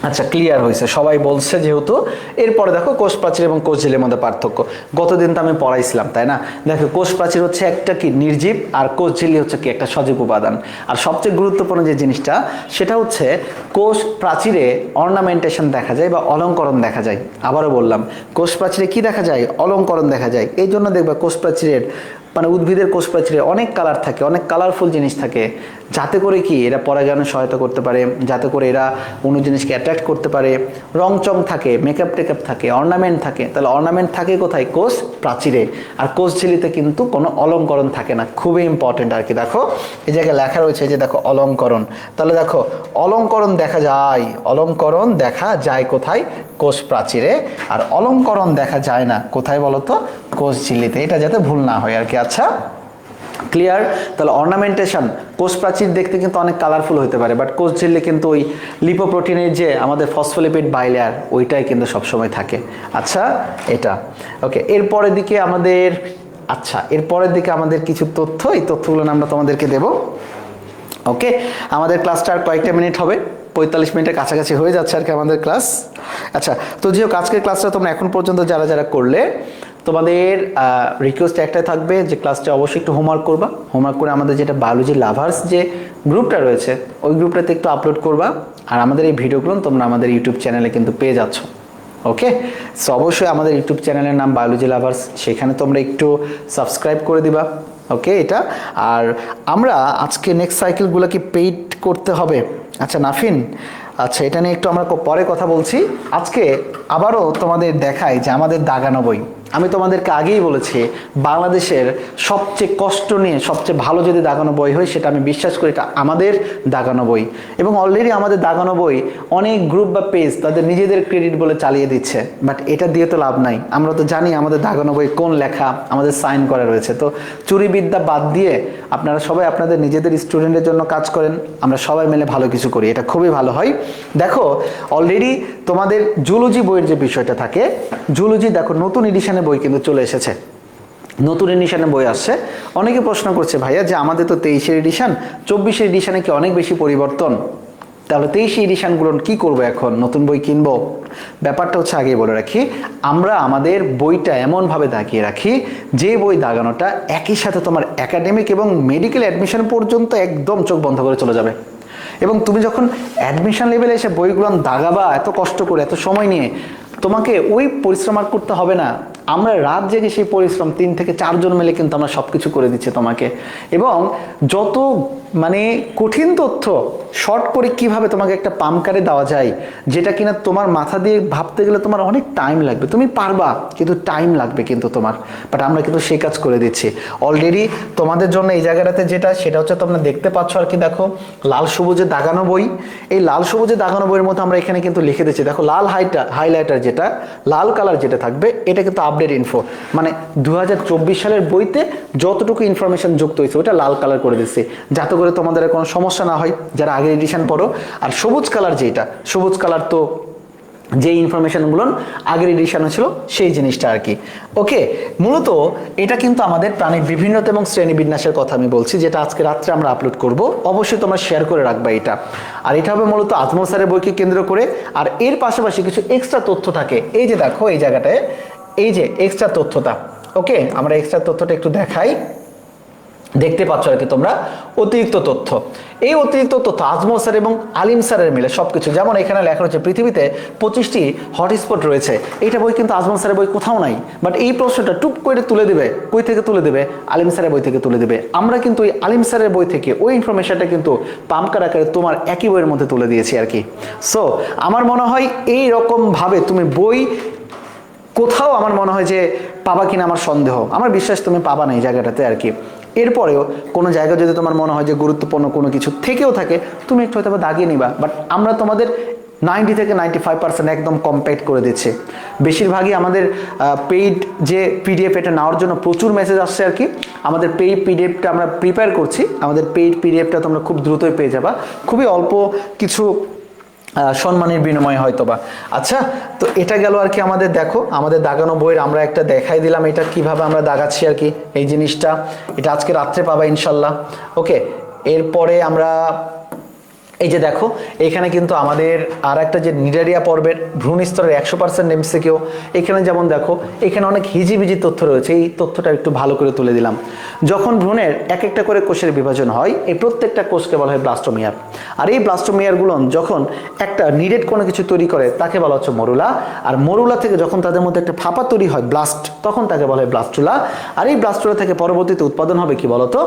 আচ্ছা ক্লিয়ার হয়েছে, সবাই বলছে যেহেতু। এরপরে দেখো কোষ প্রাচীর এবং কোষ ঝিল্লির মধ্যে পার্থক্য। গতদিন তো আমি পড়াইছিলাম তাই না? দেখো কোষ প্রাচীর হচ্ছে একটা কি? নির্জীব। আর কোষ ঝিল্লি হচ্ছে কি? একটা সজীব উপাদান। আর সবচেয়ে গুরুত্বপূর্ণ যে জিনিসটা সেটা হচ্ছে কোষ প্রাচীরে অর্নামেন্টেশন দেখা যায় বা অলঙ্করণ দেখা যায়। আবারও বললাম, কোষ প্রাচীরে কি দেখা যায়? অলঙ্করণ দেখা যায়। এই জন্য দেখবা কোষ প্রাচীরের মানে উদ্ভিদের কোষ প্রাচীরে অনেক কালার থাকে, অনেক কালারফুল জিনিস থাকে, যাতে করে কি এরা পরাগায়নে সহায়তা করতে পারে, যাতে করে এরা অন্য জিনিসকে অ্যাট্রাক্ট করতে পারে। রংচং থাকে, মেকআপ টেকআপ থাকে, অর্নামেন্ট থাকে। তাহলে অর্নামেন্ট থাকে কোথায়? কোষ প্রাচীরে। আর কোষ ঝিল্লিতে কিন্তু কোনো অলঙ্করণ থাকে না। খুবই ইম্পর্টেন্ট আর কি। দেখো এই জায়গায় লেখা রয়েছে যে দেখো অলঙ্করণ। তাহলে দেখো অলঙ্করণ দেখা যায়, অলঙ্করণ দেখা যায় কোথায়? কোষ প্রাচীরে। আর অলঙ্করণ দেখা যায় না কোথায় বলো তো? কোষ ঝিল্লিতে। এটা যাতে ভুল না হয় আর কি। আচ্ছা ক্লিয়ার? তাহলে অর্নামেন্টেশন, কোষ প্রাচীর দেখতে কিন্তু অনেক কালারফুল হতে পারে, বাট কোষ ঝিল্লি কিন্তু ওই লিপোপ্রোটিনের যে আমাদের ফসফোলিপিড বাইলেয়ার ওইটাই কিন্তু সবসময় থাকে। আচ্ছা এটা ওকে। এরপরের দিকে আমাদের এরপরের দিকে আমাদের কিছু তথ্য, এই তথ্যগুলো আমরা তোমাদেরকে দেব। ওকে, আমাদের ক্লাসটা আর কয়েকটা মিনিট হবে, 45 মিনিটের কাছাকাছি হয়ে যাচ্ছে আর কি আমাদের ক্লাস। আচ্ছা তো যেহেতু আজকের ক্লাসটা তোমরা এখন পর্যন্ত যারা যারা করলে, তোমাদের রিকোয়েস্ট একটাই থাকবে যে ক্লাসটা অবশ্যই একটু হোমওয়ার্ক করবা, হোমওয়ার্ক করে আমাদের যেটা বায়োলজি লাভার্স যে গ্রুপটা রয়েছে ওই গ্রুপটাতে একটু আপলোড করবা। আর আমাদের এই ভিডিওগুলো তোমরা আমাদের ইউটিউব চ্যানেলে কিন্তু পেয়ে যাচ্ছ। ওকে, সো অবশ্যই আমাদের ইউটিউব চ্যানেলের নাম বায়োলজি লাভার্স, সেখানে তোমরা একটু সাবস্ক্রাইব করে দিবা। ওকে, এটা আর আমরা আজকে নেক্সট সাইকেলগুলো কি পেইড করতে হবে? আচ্ছা নাফিন, আচ্ছা এটা নিয়ে একটু আমরা পরে কথা বলছি। আজকে আবারও তোমাদের দেখাই যে আমাদের দাগানো বই, আমি তোমাদেরকে আগেই বলেছি বাংলাদেশের সবচেয়ে কষ্ট নিয়ে সবচেয়ে ভালো যদি দাগানো বই হয় সেটা আমি বিশ্বাস করি এটা আমাদের দাগানো বই। এবং অলরেডি আমাদের দাগানো বই অনেক গ্রুপ বা পেজ তাদের নিজেদের ক্রেডিট বলে চালিয়ে দিচ্ছে, বাট এটা দিয়ে তো লাভ নাই। আমরা তো জানি আমাদের দাগানো বই কোন লেখা আমাদের সাইন করা রয়েছে। তো চুরিবিদ্যা বাদ দিয়ে আপনারা সবাই আপনাদের নিজেদের স্টুডেন্টের জন্য কাজ করেন, আমরা সবাই মিলে ভালো কিছু করি, এটা খুবই ভালো হয়। দেখো অলরেডি তোমাদের জুলজি বইয়ের যে বিষয়টা থাকে, জুলজি দেখো নতুন এডিশনে বই কিন্তু চলে এসেছে, নতুন এডিশনে বই আসছে। অনেকে প্রশ্ন করছে ভাইয়া যে আমাদের তো 23-এর এডিশন, 24-এর এডিশনে কি অনেক বেশি পরিবর্তন, তাহলে 23 এডিশনগুলো কি করবো এখন, নতুন বই কিনবো? ব্যাপারটা হচ্ছে আগেই বলে রাখি, আমরা আমাদের বইটা এমনভাবে দাগিয়ে রাখি যে বই দাগানোটা একই সাথে তোমার একাডেমিক এবং মেডিকেল অ্যাডমিশন পর্যন্ত একদম চোখ বন্ধ করে চলে যাবে। এবং তুমি যখন অ্যাডমিশন লেভেলে এসে বইগুলো দাগাবা এত কষ্ট করে এত সময় নিয়ে, তোমাকে ওই পরিশ্রম আর করতে হবে না। আমরা রাত জেগে সেই পরিশ্রম 3 থেকে 4 জন মিলে কিন্তু আমরা সব কিছু করে দিচ্ছি তোমাকে। এবং যত মানে কঠিন তথ্য শর্ট করে কিভাবে তোমাকে একটা পাম্পকারে দেওয়া যায়, যেটা কিনা তোমার মাথা দিয়ে ভাবতে গেলে তোমার অনেক টাইম লাগবে, তুমি পারবা কিন্তু টাইম লাগবে কিন্তু তোমার, বাট আমরা কিন্তু সেই কাজ করে দিচ্ছি অলরেডি তোমাদের জন্য। এই জায়গাটাতে যেটা সেটা হচ্ছে তোমরা দেখতে পাচ্ছ আর কি, দেখো লাল সবুজে দাগানো বই, এই লাল সবুজে দাগানো বইয়ের মধ্যে আমরা এখানে কিন্তু লিখে দিচ্ছি, দেখো লাল হাইলাইটার যেটা লাল কালার যেটা থাকবে এটা কিন্তু আপডেট ইনফো, মানে 2024 সালের বইতে যতটুকু ইনফরমেশন যুক্ত হয়েছে ওটা লাল কালার করে দিচ্ছি, যাতে করে তোমাদের কোনো সমস্যা না হয় যারা আগের এডিশন পড়ো। আর সবুজ কালার যেটা, সবুজ কালার তো যে ইনফরমেশনগুলো আগের এডিশনে ছিল সেই জিনিসটা আর কি। ওকে, মূলত এটা কিন্তু আমাদের প্রাণীর বিভিন্নতা এবং শ্রেণীবিন্যাসের কথা আমি বলছি, যেটা আজকে রাত্রে আমরা আপলোড করব, অবশ্যই তোমরা শেয়ার করে রাখবা এটা। আর এটা হবে মূলত আজমল স্যারের বইকে কেন্দ্র করে, আর এর পাশাপাশি কিছু এক্সট্রা তথ্য থাকে। এই যে দেখো এই জায়গাটায় এই যে এক্সট্রা তথ্যটা, ওকে আমরা এক্সট্রা তথ্যটা একটু দেখাই, দেখতে পাচ্ছ আর কি তোমরা অতিরিক্ত তথ্য। এই অতিরিক্ত তথ্য আজমল স্যার এবং আলিম স্যারের মিলে সবকিছু, যেমন এখানে লেখা রয়েছে পৃথিবীতে 25টি হটস্পট রয়েছে, এইটা বই কিন্তু আজমল স্যারের বই কোথাও নাই, বাট এই প্রশ্নটা টুপ করে তুলে দেবে, কই থেকে তুলে দেবে, আলিম স্যারের বই থেকে তুলে দেবে। আমরা কিন্তু ওই আলিম স্যারের বই থেকে ওই ইনফরমেশনটা কিন্তু পাম্পকার আকারে তোমার একই বইয়ের মধ্যে তুলে দিয়েছি আর কি। সো আমার মনে হয় এই রকম ভাবে তুমি বই কোথাও আমার মনে হয় যে পাবা কিনা আমার সন্দেহ, আমার বিশ্বাস তুমি পাবা না এই জায়গাটাতে আর কি। এরপরেও কোনো জায়গা যদি তোমার মনে হয় যে গুরুত্বপূর্ণ কোনো কিছু থেকেও থাকে, তুমি একটু হয়তো দাগিয়ে নিবা, বাট আমরা তোমাদের 90 থেকে 95% একদম কম্প্যাক্ট করে দিচ্ছে। বেশিরভাগই আমাদের পেইড যে পিডিএফ এটা নেওয়ার জন্য প্রচুর মেসেজ আসছে আর কি। আমাদের পেইড পিডিএফটা আমরা প্রিপেয়ার করছি, আমাদের পেইড পিডিএফটা তোমরা খুব দ্রুতই পেয়ে যাবা, খুবই অল্প কিছু সম্মানের বিনিময়ে হয়তোবা। আচ্ছা, তো এটা গেল আর কি আমাদের, দেখো আমাদের দাগানো বইয়ের আমরা একটা দেখাই দিলাম এটা কিভাবে আমরা দাগাচ্ছি আর কি, এই জিনিসটা এটা আজকে রাত্রে পাবা ইনশাল্লাহ। ওকে, এরপরে আমরা এই যে দেখো এখানে কিন্তু আমাদের আর একটা যে নিডারিয়া পর্বের ভ্রূণ স্তরের 100% এমসিকিউ, এখানে যেমন দেখো এখানে অনেক হিজিবিজি তথ্য রয়েছে, এই তথ্যটা একটু ভালো করে তুলে দিলাম। যখন ভ্রূণের এক একটা করে কোষের বিভাজন হয়, এই প্রত্যেকটা কোষকে বলা হয় ব্লাস্টোমিয়ার, আর এই ব্লাস্টোমিয়ারগুলো যখন একটা নিডেড কোনো কিছু তৈরি করে তাকে বলা হচ্ছে মরুলা, আর মরুলা থেকে যখন তাদের মধ্যে একটা ফাঁপা তৈরি হয় ব্লাস্ট, তখন তাকে বলা হয় ব্লাস্টুলা, আর এই ব্লাস্টুলা থেকে পরবর্তীতে উৎপাদন হবে কি বলতো,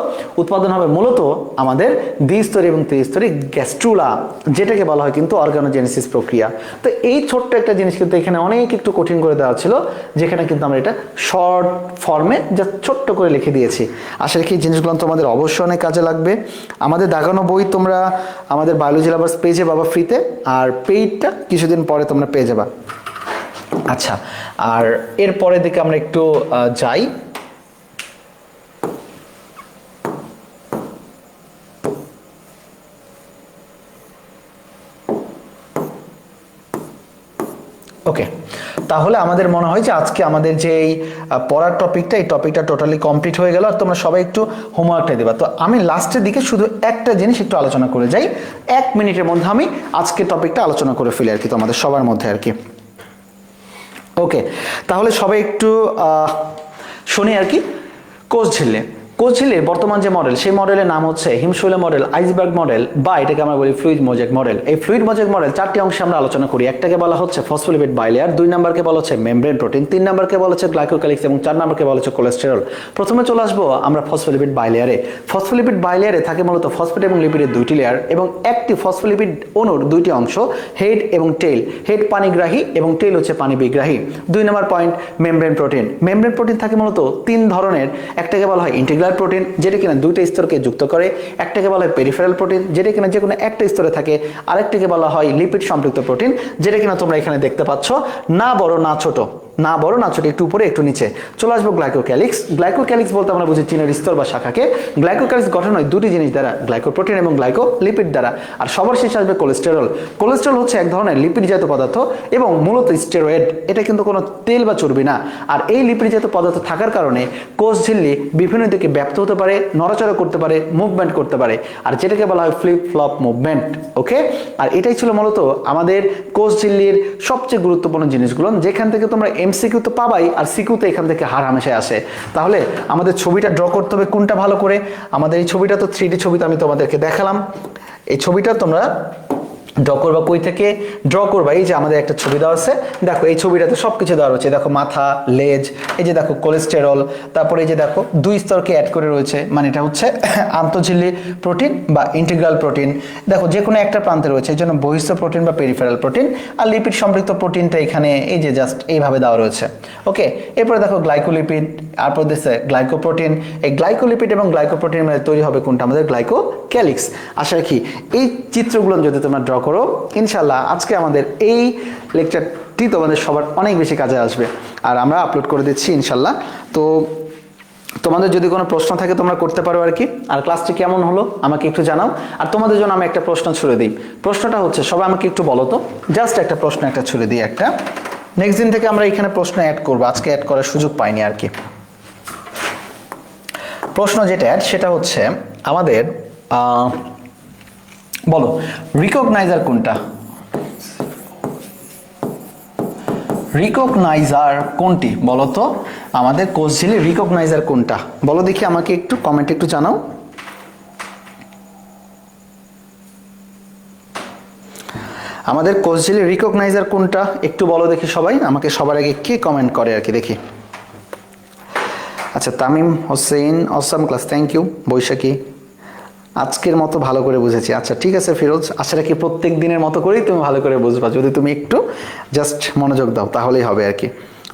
উৎপাদন হবে মূলত আমাদের দ্বিস্তরী এবং ত্রিস্তরী গ্যাস্ট্রুলা, যেটাকে বলা হয় কিন্তু অর্গানোজেনেসিস প্রক্রিয়া। তো এই ছোট্ট একটা জিনিস কিন্তু এখানে অনেক একটু কঠিন করে দেওয়া ছিল, যেখানে কিন্তু আমরা এটা শর্ট ফর্মে যা ছোট্ট করে লিখে দিয়েছি। আশা রাখি এই জিনিসগুলো তোমাদের অবশ্যই অনেক কাজে লাগবে। আমাদের দাগানো বই তোমরা আমাদের বায়োলজি লাভার্স পেজে পাবা ফ্রিতে, আর পেইডটা কিছুদিন পরে তোমরা পেয়ে যাবা। আচ্ছা, আর এরপরের দিকে আমরা একটু যাই। ওকে, তাহলে আমাদের মনে হয় যে আজকে আমাদের যে এই পড়ার টপিকটা, এই টপিকটা টোটালি কমপ্লিট হয়ে গেল, আর তোমরা সবাই একটু হোমওয়ার্কটা দেবা। তো আমি লাস্টের দিকে শুধু একটা জিনিস একটু আলোচনা করে যাই, 1 মিনিটের মধ্যে আমি আজকে টপিকটা আলোচনা করে ফেলি আর কি তোমাদের সবার মধ্যে আর কি। ওকে, তাহলে সবাই একটু শুনি আর কি। কোচঝিলের বর্তমান যে মডেল, সেই মডেলের নাম হচ্ছে হিমশৈল মডেল, আইসবার্গ মডেল, বা এটাকে আমরা বলি ফ্লুইড মোজাইক মডেল। এই ফ্লুইড মোজাইক মডেল চারটি অংশে আমরা আলোচনা করি। একটাকে বলা হচ্ছে ফসফোলিপিড বাইলেয়ার, 2 নম্বরকে বলা হচ্ছে মেমব্রেন প্রোটিন, 3 নম্বরকে বলা হচ্ছে গ্লাইকোক্যালিক্স এবং 4 নম্বরকে বলা হচ্ছে কোলেস্টেরল। প্রথমে চলে আসবো আমরা ফসফোলিপিড বাইলেয়ারে। ফসফোলিপিড বাইলেয়ারে থাকে মূলত ফসফেট এবং লিপিডের 2টি লেয়ার এবং একটি ফসফোলিপিড অণুর 2টি অংশ, হেড এবং টেইল। হেড পানিগ্রাহী এবং টেইল হচ্ছে পানি বিগ্রাহী। 2 নম্বর point, membrane protein. Membrane protein থাকে মূলত 3 ধরনের। একটাকে বলা হয় ইন্টিগ্রাল প্রোটিন, যেটা কিনা 2টা স্তরকে যুক্ত করে। একটাকে বলা হয় পেরিফেরাল প্রোটিন, যেটা কিনা যে কোনো একটা স্তরে থাকে। আরেকটাকে বলা হয় লিপিড সম্পৃক্ত প্রোটিন, যেটা কিনা তোমরা এখানে দেখতে পাচ্ছ, না বড় না ছোট, না বড় না ছোট, একটু উপরে একটু নিচে। চলে আসবো গ্লাইকোক্যালিক্স। গ্লাইকোক্যালিক্স বলতে আমরা বুঝি চিনের স্তর বা শাখাকে। গ্লাইকোক্যালিক্স গঠন হয় 2টি জিনিস দ্বারা, গ্লাইকোপ্রোটিন এবং গ্লাইকোলিপিড দ্বারা। আর সবার শেষে আসবে কোলেস্টেরল। কোলেস্টেরল হচ্ছে এক ধরনের লিপিড জাতীয় পদার্থ এবং মূলত স্টেরয়েড। এটা কিন্তু কোনো তেল বা চর্বি না। আর এই লিপিড জাতীয় পদার্থ থাকার কারণে কোষঝিল্লি বিভিন্ন দিকে ব্যাপ্ত হতে পারে, নড়াচড়া করতে পারে, মুভমেন্ট করতে পারে, আর যেটাকে বলা হয় ফ্লিপ ফ্লপ মুভমেন্ট। ওকে, আর এটাই ছিল মূলত আমাদের কোষঝিল্লির সবচেয়ে গুরুত্বপূর্ণ জিনিসগুলো, যেখান থেকে তোমরা এমসিকিউ তো পাবাই, আর সিকিউ তো এখান থেকে হার হামেশায় আসে। তাহলে আমাদের ছবিটা ড্র করতে হবে কোনটা ভালো করে। আমাদের এই ছবিটা তো 3D ছবি, তো আমি তোমাদেরকে দেখালাম। এই ছবিটা তোমরা ড্র করবা কই থেকে? ড্র করবা এই যে আমাদের একটা ছবি দেওয়া আছে, দেখো এই ছবিটাতে সবকিছু দেওয়া রয়েছে। দেখো মাথা, লেজ, এই যে দেখো কোলেস্টেরল, তারপরে এই যে দেখো 2 স্তরকে অ্যাড করে রয়েছে, মানে এটা হচ্ছে আন্তঃঝিল্লি প্রোটিন বা ইন্টিগ্রাল প্রোটিন। দেখো যে কোনো একটা প্রান্তে রয়েছে, এই জন্য বহিস্থ প্রোটিন বা পেরিফেরাল প্রোটিন। আর লিপিড সম্পৃক্ত প্রোটিনটা এখানে এই যে জাস্ট এইভাবে দেওয়া রয়েছে। ওকে, এরপরে দেখো গ্লাইকোলিপিড, তারপর দিচ্ছে গ্লাইকোপ্রোটিন। এই গ্লাইকোলিপিড এবং গ্লাইকোপ্রোটিন মধ্যে তৈরি হবে কোনটা? আমাদের গ্লাইকোক্যালিক্স। আশা রাখি এই চিত্রগুলো যদি তোমরা ড্র করো, ইনশাল্লাহ আজকে আমাদের এই লেকচারটি তোমাদের সবার অনেক বেশি কাজে আসবে, আর আমরা আপলোড করে দিচ্ছি ইনশাল্লাহ। তো তোমাদের যদি কোনো প্রশ্ন থাকে তোমরা করতে পারো আর কি। আর ক্লাসটি কেমন হলো আমাকে একটু জানাও। আর তোমাদের জন্য আমি একটা প্রশ্ন ছুড়ে দিই। প্রশ্নটা হচ্ছে, সবাই আমাকে একটু বলো তো, জাস্ট একটা প্রশ্ন একটা ছুড়ে দিই একটা। নেক্সট দিন থেকে আমরা এখানে প্রশ্ন অ্যাড করবো, আজকে অ্যাড করার সুযোগ পাইনি আর কি। প্রশ্ন যেটা অ্যাড সেটা হচ্ছে আমাদের বলো রিকগনাইজার কোনটা? রিকগনাইজার কোনটি বলো তো? আমাদের কোষঝিল্লির রিকগনাইজার কোনটা বলো দেখি, আমাকে একটু কমেন্টে একটু জানাও। আমাদের কোষঝিল্লির রিকগনাইজার কোনটা একটু বলো দেখি সবাই আমাকে, সবার আগে কে কমেন্ট করে আর কি দেখি। আচ্ছা, Tamim Hossain, awesome class, thank you. Baishakhi, আজকের মতো ভালো করে বুঝেছি। আচ্ছা ঠিক আছে ফিরোজ, আশা রাখি প্রত্যেক দিনের মতো করেই তুমি ভালো করে বুঝবা, যদি তুমি একটু জাস্ট মনোযোগ দাও তাহলেই হবে আর কি।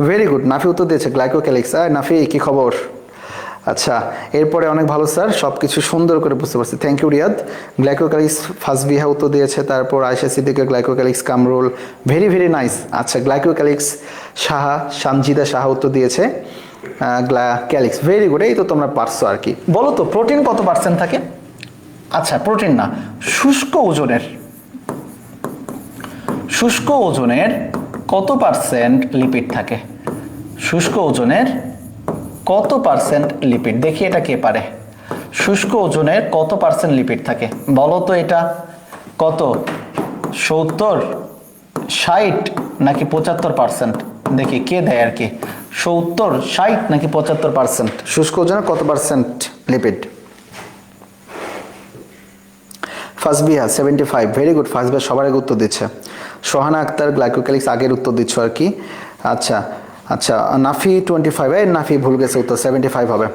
ভেরি গুড, নাফি উত্তর দিয়েছে গ্লাইকোক্যালিক্স। নাফি কি খবর? আচ্ছা, এরপরে অনেক ভালো স্যার, সব কিছু সুন্দর করে বুঝতে পারছি, thank you Riyad. Glycocalyx Fazbiha উত্তর দিয়েছে, তারপর Ayesha Siddika glycocalyx Kamrul, very very nice. আচ্ছা, গ্লাইকোক্যালিক্স সাহা, সানজিদা সাহা উত্তর দিয়েছে গ্লাইকোক্যালিক্স, ভেরি গুড। এই তো তোমরা পারছো আর কি। বলো তো প্রোটিন কত পার্সেন্ট থাকে? আচ্ছা, প্রোটিন না, শুষ্ক ওজনের কত পার্সেন্ট লিপিড থাকে? শুষ্ক ওজনের কত পার্সেন্ট লিপিড? দেখি এটা কে পারে। শুষ্ক ওজনের কত পার্সেন্ট লিপিড থাকে বলো তো? এটা কত? 70, 60 নাকি 75%? দেখি কে দেয় আর কি। 70, 60 নাকি 75%? শুষ্ক ওজনের কত percent lipid? Fazbiha 75, very good. Fazbiha সবার আগে উত্তর দিচ্ছে। সোহানা আক্তার গ্লাইকোক্যালিক্স আগের উত্তর দিচ্ছ আর কি। আচ্ছা আচ্ছা, নাফি 25, নাফি ভুল গেছে, উত্তর 75 হবে।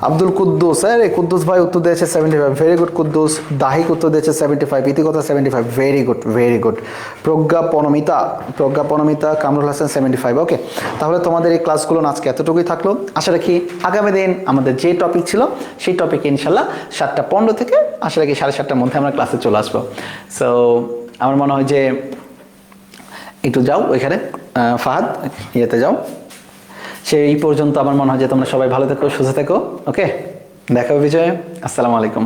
আব্দুল কুদ্দুস, কুদ্দুস ভাই উত্তর দিয়েছে 75, ভেরি গুড কুদ্দুস। দাহিক উত্তর দিয়েছে 75, Itikatha 75, very good very good. প্রজ্ঞাপনমিতা কামরুল হাসান 75। ওকে, তাহলে তোমাদের এই ক্লাসগুলো আজকে এতটুকুই থাকলো। আশা রাখি আগামী দিন আমাদের যে টপিক ছিল সেই টপিকে ইনশাল্লাহ 7:15 থেকে আশা রাখি 7:30টার মধ্যে আমরা ক্লাসে চলে আসবো। সো আমার মনে হয় যে একটু যাও ওইখানে, ফাহাদ ইয়েতে যাও। সেই পর্যন্ত আমার মনে হয় যে তোমরা সবাই ভালো থেকো, সুস্থ থেকো। ওকে, দেখা হবে বিজয়। আসসালামু আলাইকুম।